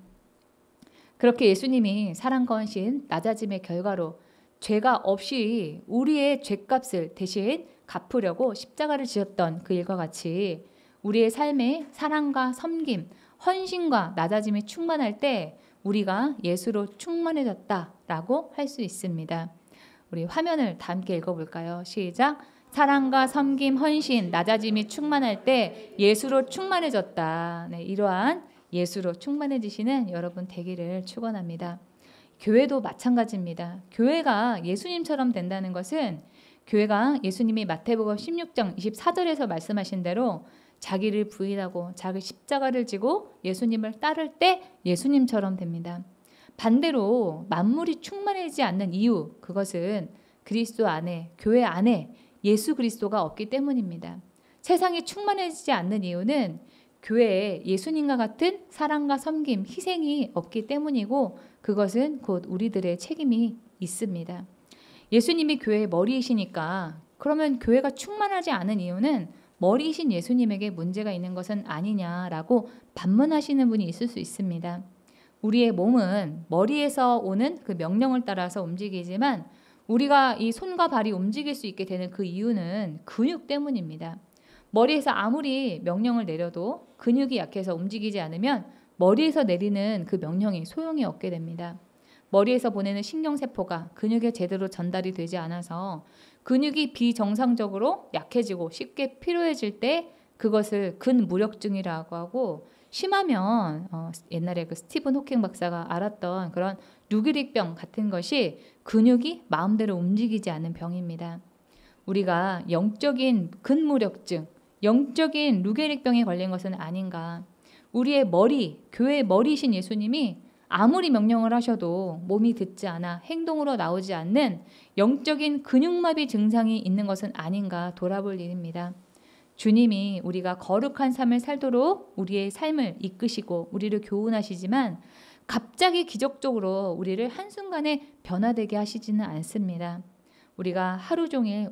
그렇게 예수님이 사랑과 헌신, 낮아짐의 결과로 죄가 없이 우리의 죄값을 대신 갚으려고 십자가를 지었던 그 일과 같이 우리의 삶에 사랑과 섬김, 헌신과 낮아짐이 충만할 때 우리가 예수로 충만해졌다라고 할 수 있습니다. 우리 화면을 다 함께 읽어볼까요? 시작! 사랑과 섬김, 헌신, 낮아짐이 충만할 때 예수로 충만해졌다. 네, 이러한 예수로 충만해지시는 여러분 되기를 축원합니다. 교회도 마찬가지입니다. 교회가 예수님처럼 된다는 것은 교회가 예수님이 마태복음 16장 24절에서 말씀하신 대로 자기를 부인하고 자기 십자가를 지고 예수님을 따를 때 예수님처럼 됩니다. 반대로 만물이 충만하지 않는 이유, 그것은 그리스도 안에, 교회 안에 예수 그리스도가 없기 때문입니다. 세상이 충만해지지 않는 이유는 교회에 예수님과 같은 사랑과 섬김, 희생이 없기 때문이고 그것은 곧 우리들의 책임이 있습니다. 예수님이 교회의 머리이시니까 그러면 교회가 충만하지 않은 이유는 머리이신 예수님에게 문제가 있는 것은 아니냐라고 반문하시는 분이 있을 수 있습니다. 우리의 몸은 머리에서 오는 그 명령을 따라서 움직이지만 우리가 이 손과 발이 움직일 수 있게 되는 그 이유는 근육 때문입니다. 머리에서 아무리 명령을 내려도 근육이 약해서 움직이지 않으면 머리에서 내리는 그 명령이 소용이 없게 됩니다. 머리에서 보내는 신경세포가 근육에 제대로 전달이 되지 않아서 근육이 비정상적으로 약해지고 쉽게 피로해질 때 그것을 근무력증이라고 하고 심하면 옛날에 그 스티븐 호킹 박사가 알았던 그런 루게릭병 같은 것이 근육이 마음대로 움직이지 않는 병입니다. 우리가 영적인 근무력증, 영적인 루게릭병에 걸린 것은 아닌가. 우리의 머리, 교회의 머리이신 예수님이 아무리 명령을 하셔도 몸이 듣지 않아 행동으로 나오지 않는 영적인 근육마비 증상이 있는 것은 아닌가 돌아볼 일입니다. 주님이 우리가 거룩한 삶을 살도록 우리의 삶을 이끄시고 우리를 교훈하시지만 갑자기 기적적으로 우리를 한순간에 변화되게 하시지는 않습니다. 우리가 하루 종일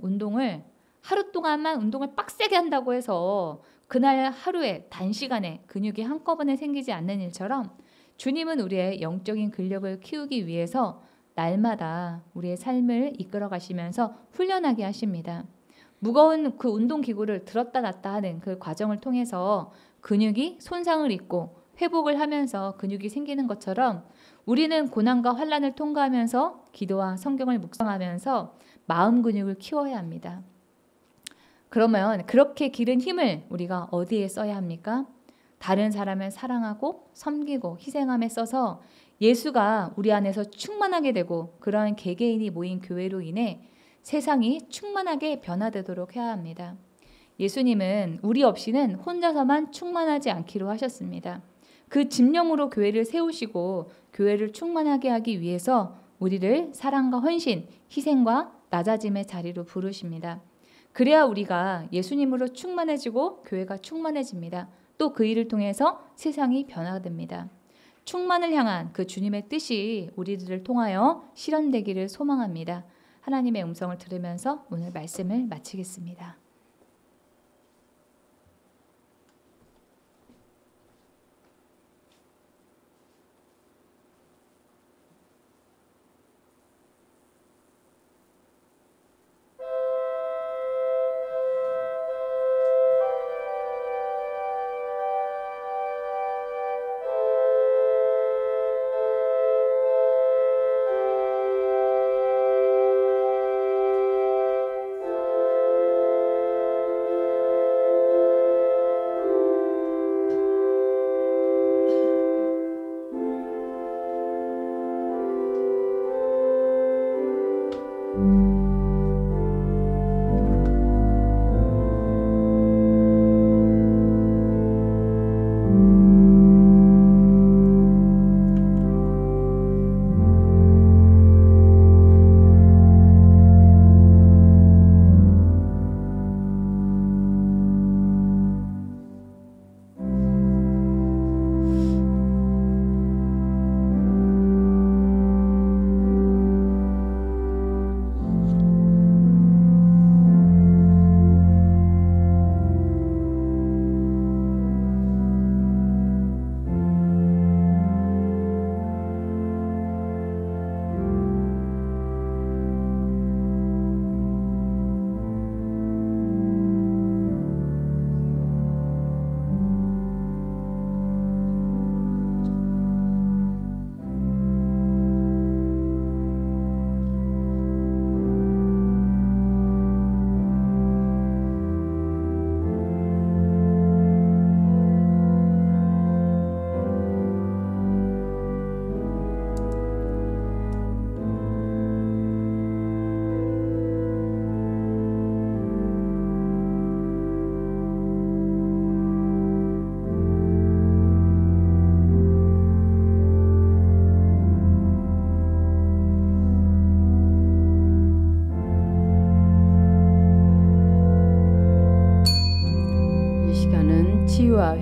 하루 동안만 운동을 빡세게 한다고 해서 그날 하루에 단시간에 근육이 한꺼번에 생기지 않는 일처럼 주님은 우리의 영적인 근력을 키우기 위해서 날마다 우리의 삶을 이끌어 가시면서 훈련하게 하십니다. 무거운 그 운동기구를 들었다 놨다 하는 그 과정을 통해서 근육이 손상을 입고 회복을 하면서 근육이 생기는 것처럼 우리는 고난과 환난을 통과하면서 기도와 성경을 묵상하면서 마음 근육을 키워야 합니다. 그러면 그렇게 기른 힘을 우리가 어디에 써야 합니까? 다른 사람을 사랑하고 섬기고 희생함에 써서 예수가 우리 안에서 충만하게 되고 그러한 개개인이 모인 교회로 인해 세상이 충만하게 변화되도록 해야 합니다. 예수님은 우리 없이는 혼자서만 충만하지 않기로 하셨습니다. 그 집념으로 교회를 세우시고 교회를 충만하게 하기 위해서 우리를 사랑과 헌신, 희생과 낮아짐의 자리로 부르십니다. 그래야 우리가 예수님으로 충만해지고 교회가 충만해집니다. 또 그 일을 통해서 세상이 변화됩니다. 충만을 향한 그 주님의 뜻이 우리들을 통하여 실현되기를 소망합니다. 하나님의 음성을 들으면서 오늘 말씀을 마치겠습니다.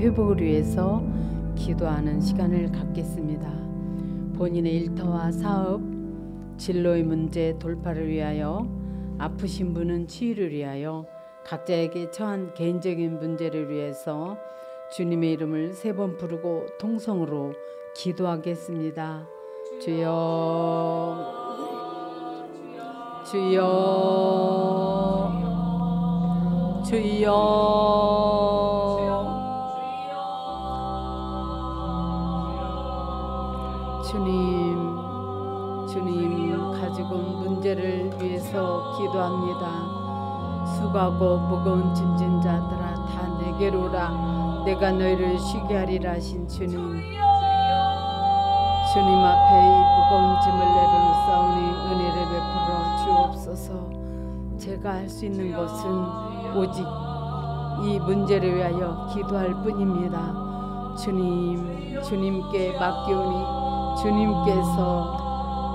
회복을 위해서 기도하는 시간을 갖겠습니다. 본인의 일터와 사업, 진로의 문제 돌파를 위하여, 아프신 분은 치유를 위하여, 각자에게 처한 개인적인 문제를 위해서 주님의 이름을 3번 부르고 통성으로 기도하겠습니다. 주여, 주여, 주여. 주님 가지고 온 문제를 위해서 기도합니다. 수고하고 무거운 짐진 자들아 다 내게로 오라. 내가 너희를 쉬게 하리라 하신 주님 앞에 이 무거운 짐을 내려놓사오니 은혜를 베풀어 주옵소서. 제가 할 수 있는 것은 오직 이 문제를 위하여 기도할 뿐입니다. 주님께 맡기오니 주님께서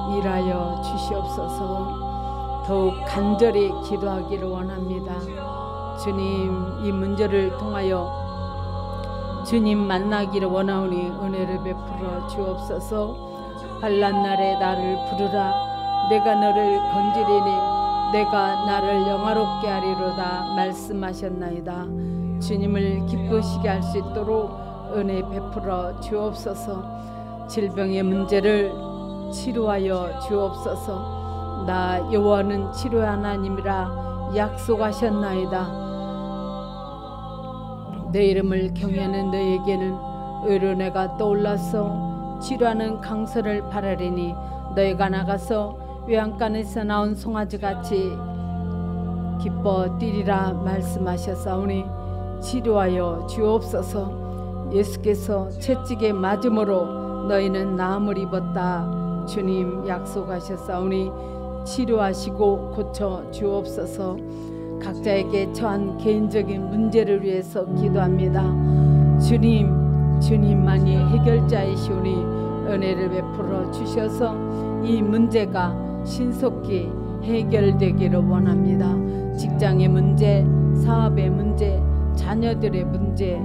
일하여 주시옵소서. 더욱 간절히 기도하기를 원합니다. 주님, 이 문제를 통하여 주님 만나기를 원하오니 은혜를 베풀어 주옵소서. 환난 날에 나를 부르라. 내가 너를 건지리니 내가 나를 영화롭게 하리로다 말씀하셨나이다. 주님을 기쁘시게 할 수 있도록 은혜 베풀어 주옵소서. 질병의 문제를 치료하여 주옵소서. 나 여호와는 치료의 하나님이라 약속하셨나이다. 내 이름을 경외하는 너에게는 의로내가 떠올라서 치료하는 강설을 바라리니 너희가 나가서 외양간에서 나온 송아지같이 기뻐 뛰리라 말씀하셨사오니 치료하여 주옵소서. 예수께서 채찍에 맞음으로 너희는 나음을 입었다. 주님 약속하셨사오니 치료하시고 고쳐 주옵소서. 각자에게 처한 개인적인 문제를 위해서 기도합니다. 주님만이 해결자이시오니 은혜를 베풀어 주셔서 이 문제가 신속히 해결되기를 원합니다. 직장의 문제, 사업의 문제, 자녀들의 문제,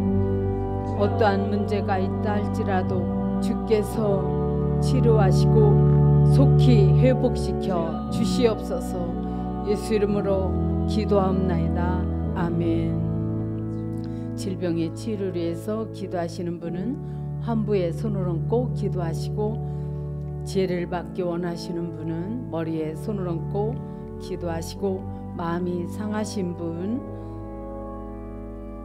어떠한 문제가 있다 할지라도 주께서 치료하시고 속히 회복시켜 주시옵소서. 예수 이름으로 기도하옵나이다. 아멘. 질병의 치유를 위해서 기도하시는 분은 환부에 손을 얹고 기도하시고, 지혜를 받기 원하시는 분은 머리에 손을 얹고 기도하시고, 마음이 상하신 분,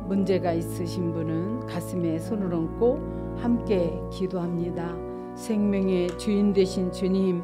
문제가 있으신 분은 가슴에 손을 얹고 함께 기도합니다. 생명의 주인 되신 주님,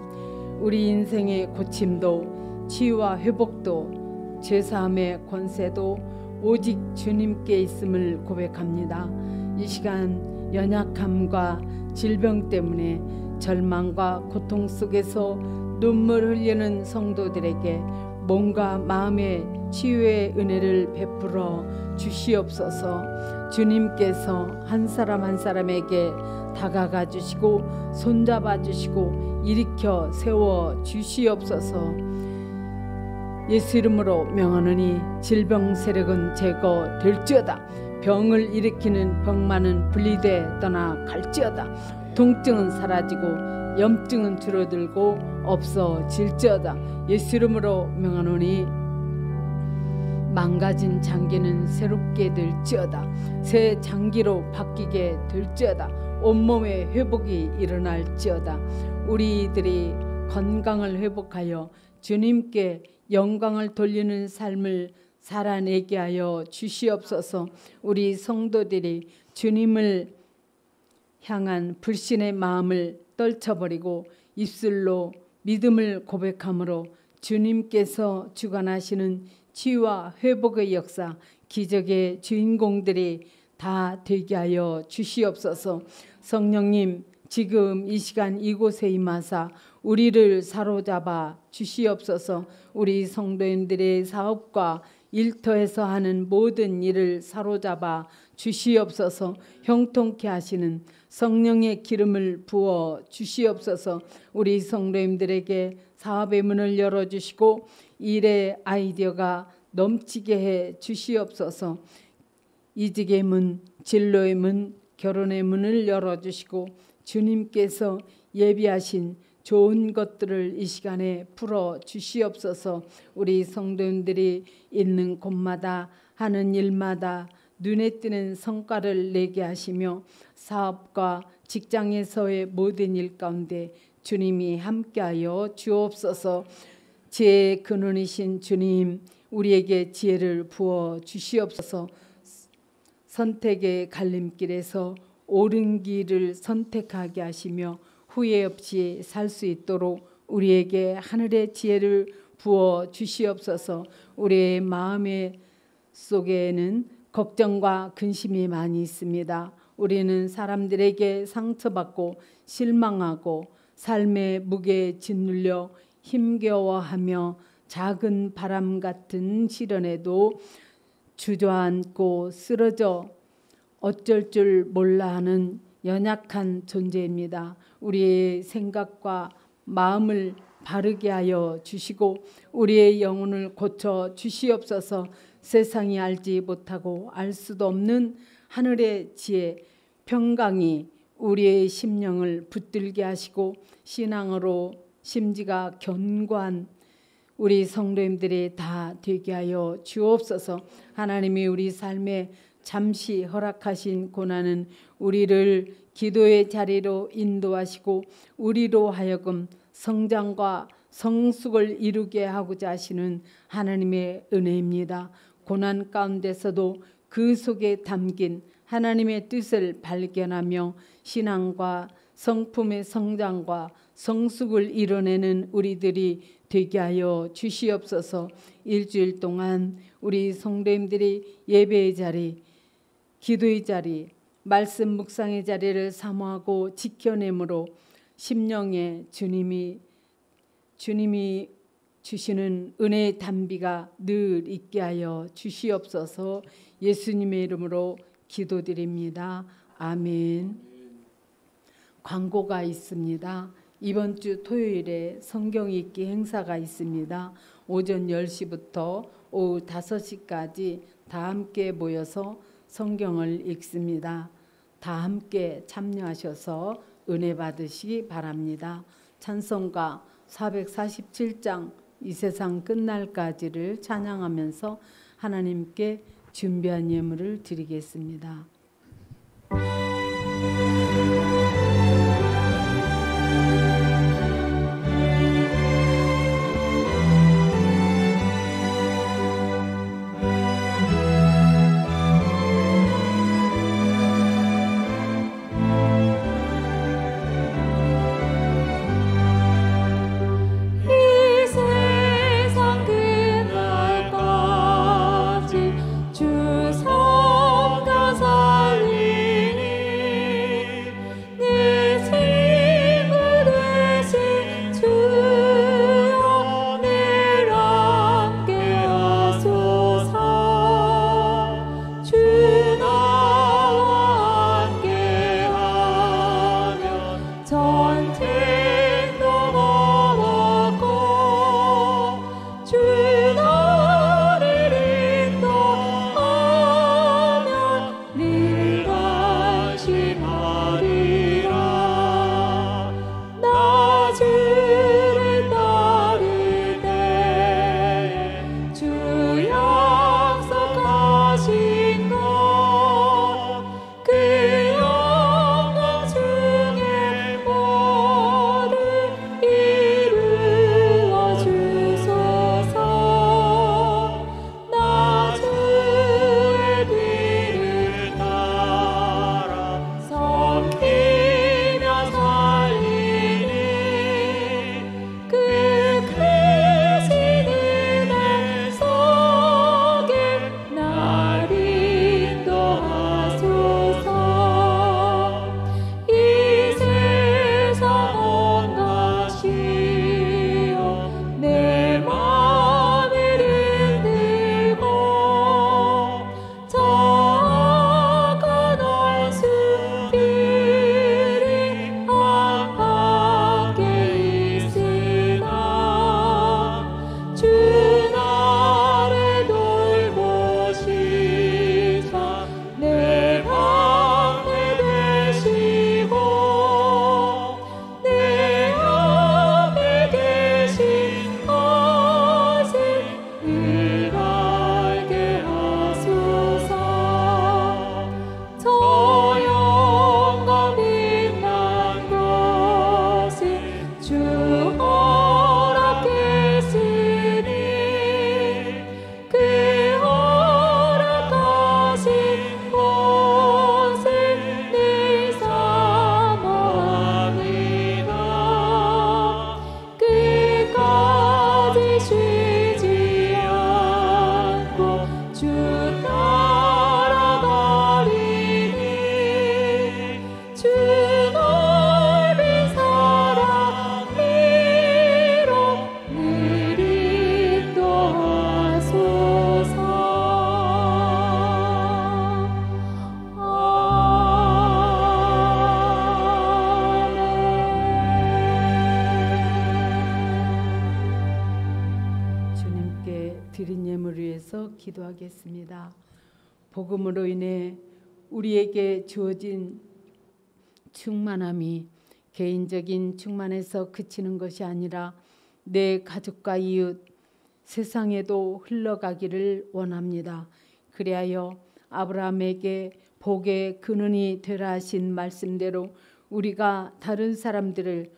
우리 인생의 고침도 치유와 회복도 죄사함의 권세도 오직 주님께 있음을 고백합니다. 이 시간 연약함과 질병 때문에 절망과 고통 속에서 눈물 흘리는 성도들에게 몸과 마음의 치유의 은혜를 베풀어 주시옵소서. 주님께서 한 사람 한 사람에게 다가가 주시고 손잡아 주시고 일으켜 세워 주시옵소서. 예수 이름으로 명하노니 질병 세력은 제거될지어다. 병을 일으키는 병만은 분리돼 떠나 갈지어다. 통증은 사라지고 염증은 줄어들고 없어질지어다. 예수 이름으로 명하노니 망가진 장기는 새롭게 될지어다. 새 장기로 바뀌게 될지어다. 온몸의 회복이 일어날지어다. 우리들이 건강을 회복하여 주님께 영광을 돌리는 삶을 살아내게 하여 주시옵소서. 우리 성도들이 주님을 향한 불신의 마음을 떨쳐버리고 입술로 믿음을 고백함으로 주님께서 주관하시는 치유와 회복의 역사, 기적의 주인공들이 다 되게 하여 주시옵소서. 성령님, 지금 이 시간 이곳에 임하사 우리를 사로잡아 주시옵소서. 우리 성도님들의 사업과 일터에서 하는 모든 일을 사로잡아 주시옵소서. 형통케 하시는 성령의 기름을 부어 주시옵소서. 우리 성도님들에게 사업의 문을 열어주시고 일의 아이디어가 넘치게 해 주시옵소서. 이직의 문, 진로의 문, 결혼의 문을 열어주시고 주님께서 예비하신 좋은 것들을 이 시간에 풀어 주시옵소서. 우리 성도님들이 있는 곳마다 하는 일마다 눈에 띄는 성과를 내게 하시며 사업과 직장에서의 모든 일 가운데 주님이 함께하여 주옵소서. 지혜의 근원이신 주님, 우리에게 지혜를 부어 주시옵소서. 선택의 갈림길에서 옳은 길을 선택하게 하시며 후회 없이 살 수 있도록 우리에게 하늘의 지혜를 부어 주시옵소서. 우리의 마음의 속에는 걱정과 근심이 많이 있습니다. 우리는 사람들에게 상처받고 실망하고 삶의 무게에 짓눌려 힘겨워하며 작은 바람 같은 시련에도 주저앉고 쓰러져 어쩔 줄 몰라 하는 연약한 존재입니다. 우리의 생각과 마음을 바르게 하여 주시고 우리의 영혼을 고쳐 주시옵소서. 세상이 알지 못하고 알 수도 없는 하늘의 지혜, 평강이 우리의 심령을 붙들게 하시고 신앙으로 심지가 견고한 우리 성도님들이 다 되게 하여 주옵소서. 하나님이 우리 삶에 잠시 허락하신 고난은 우리를 기도의 자리로 인도하시고 우리로 하여금 성장과 성숙을 이루게 하고자 하시는 하나님의 은혜입니다. 고난 가운데서도 그 속에 담긴 하나님의 뜻을 발견하며 신앙과 성품의 성장과 성숙을 이뤄내는 우리들이 되게 하여 주시옵소서. 일주일 동안 우리 성도님들이 예배의 자리, 기도의 자리, 말씀 묵상의 자리를 사모하고 지켜내므로 심령에 주님이 주시는 은혜의 단비가 늘 있게 하여 주시옵소서. 예수님의 이름으로 기도드립니다. 아멘. 광고가 있습니다. 이번 주 토요일에 성경 읽기 행사가 있습니다. 오전 10시부터 오후 5시까지 다 함께 모여서 성경을 읽습니다. 다 함께 참여하셔서 은혜 받으시기 바랍니다. 찬송가 447장 이 세상 끝날까지를 찬양하면서 하나님께 준비한 예물을 드리겠습니다. 주 성가사 드린 예물을 위해서 기도하겠습니다. 복음으로 인해 우리에게 주어진 충만함이 개인적인 충만에서 그치는 것이 아니라 내 가족과 이웃, 세상에도 흘러가기를 원합니다. 그리하여 아브라함에게 복의 근원이 되라 하신 말씀대로 우리가 다른 사람들을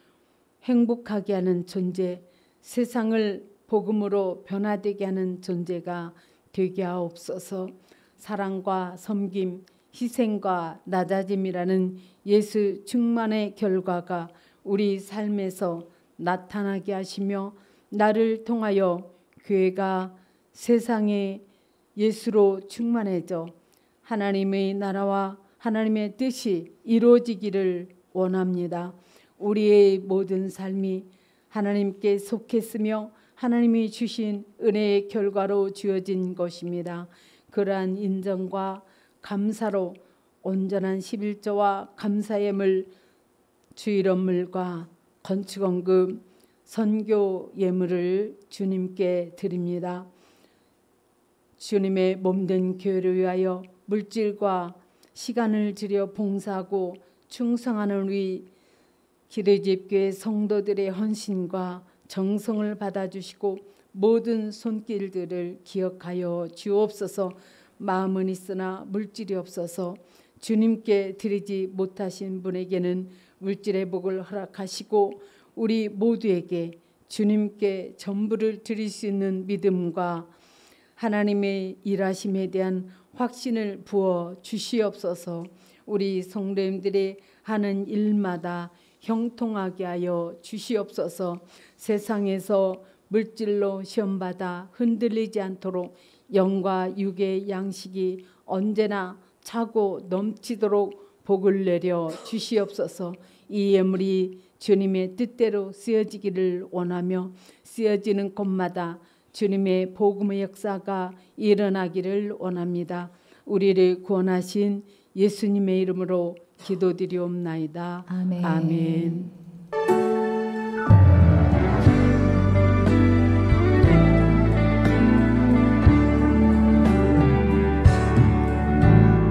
행복하게 하는 존재, 세상을 복음으로 변화되게 하는 존재가 되게 하옵소서. 사랑과 섬김, 희생과 낮아짐이라는 예수 충만의 결과가 우리 삶에서 나타나게 하시며 나를 통하여 교회가 세상에 예수로 충만해져 하나님의 나라와 하나님의 뜻이 이루어지기를 원합니다. 우리의 모든 삶이 하나님께 속했으며 하나님이 주신 은혜의 결과로 주어진 것입니다. 그러한 인정과 감사로 온전한 11조와 감사예물, 주일언물과 건축원금, 선교 예물을 주님께 드립니다. 주님의 몸된 교회를 위하여 물질과 시간을 들여 봉사하고 충성하는 우리 기르집교회 성도들의 헌신과 정성을 받아주시고 모든 손길들을 기억하여 주옵소서. 마음은 있으나 물질이 없어서 주님께 드리지 못하신 분에게는 물질의 복을 허락하시고 우리 모두에게 주님께 전부를 드릴 수 있는 믿음과 하나님의 일하심에 대한 확신을 부어 주시옵소서. 우리 성도님들이 하는 일마다 형통하게 하여 주시옵소서. 세상에서 물질로 시험받아 흔들리지 않도록 영과 육의 양식이 언제나 차고 넘치도록 복을 내려 주시옵소서. 이 예물이 주님의 뜻대로 쓰여지기를 원하며 쓰여지는 곳마다 주님의 복음의 역사가 일어나기를 원합니다. 우리를 구원하신 예수님의 이름으로 기도드리옵나이다. 아멘. 아멘.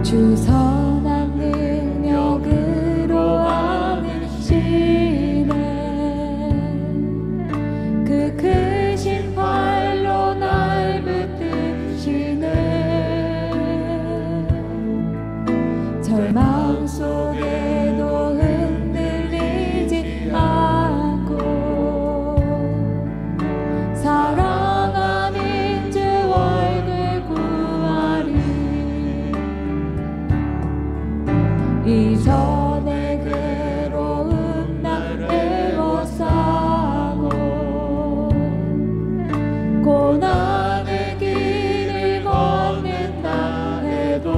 주 선한 능력으로 안으시네. 그 크신 팔로 날 붙드시네. 절망 속에도 흔들리지 않고 사랑하는 주 얼굴 구하리. 이전의 괴로움 날 애워싸고 고난의 길을 걷는다 해도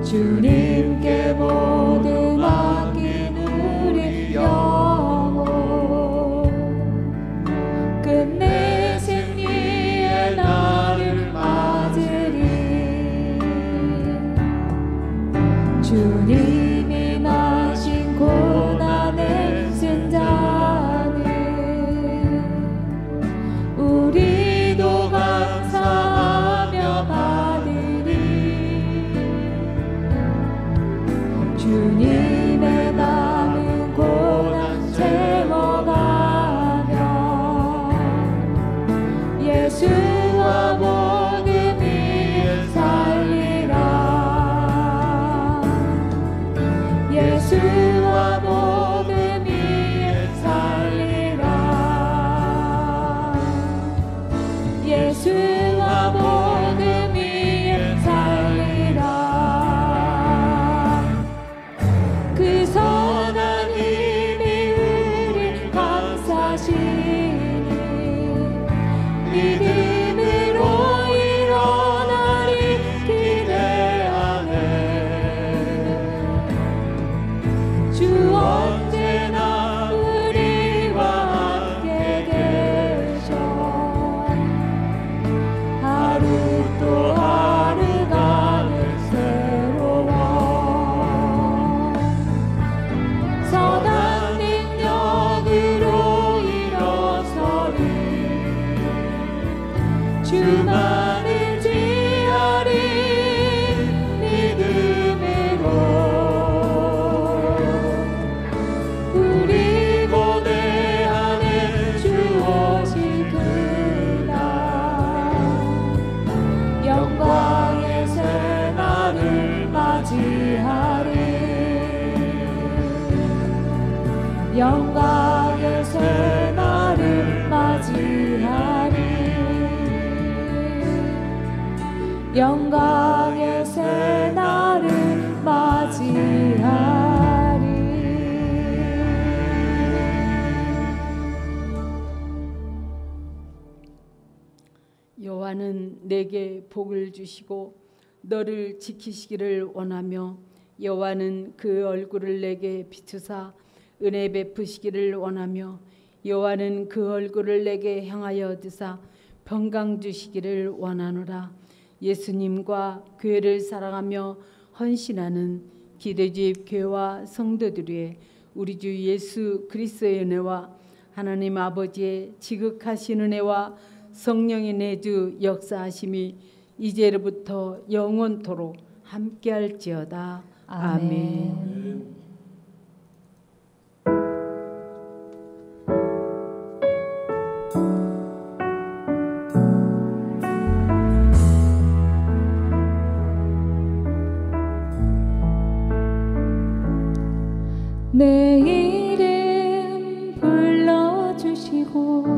주님께 모두 맡긴 우리 영혼 끝내 승리의 날을 맞으리. 주님이 나신 고난의 승자는 우리도 감사하며 받으리. 주님의 남은 고난 채워가며 예수와 복음 위에 살리라. 예수와 복음 위에 살리라. 예수와 복음 위에 살리라. 맞이하리. 영광의 새날을 맞이하리. 영광의 새날을 맞이하리. 여호와는 내게 복을 주시고 너를 지키시기를 원하며 여호와는 그 얼굴을 내게 비추사 은혜 베푸시기를 원하며 여호와는 그 얼굴을 내게 향하여 드사 평강 주시기를 원하노라. 예수님과 교회를 사랑하며 헌신하는 기대주의 교회와 성도들 위해 우리 주 예수 그리스도의 은혜와 하나님 아버지의 지극하신 은혜와 성령의 내주 역사하심이 이제로부터 영원토록 함께할지어다. 아멘. 내 이름 불러주시고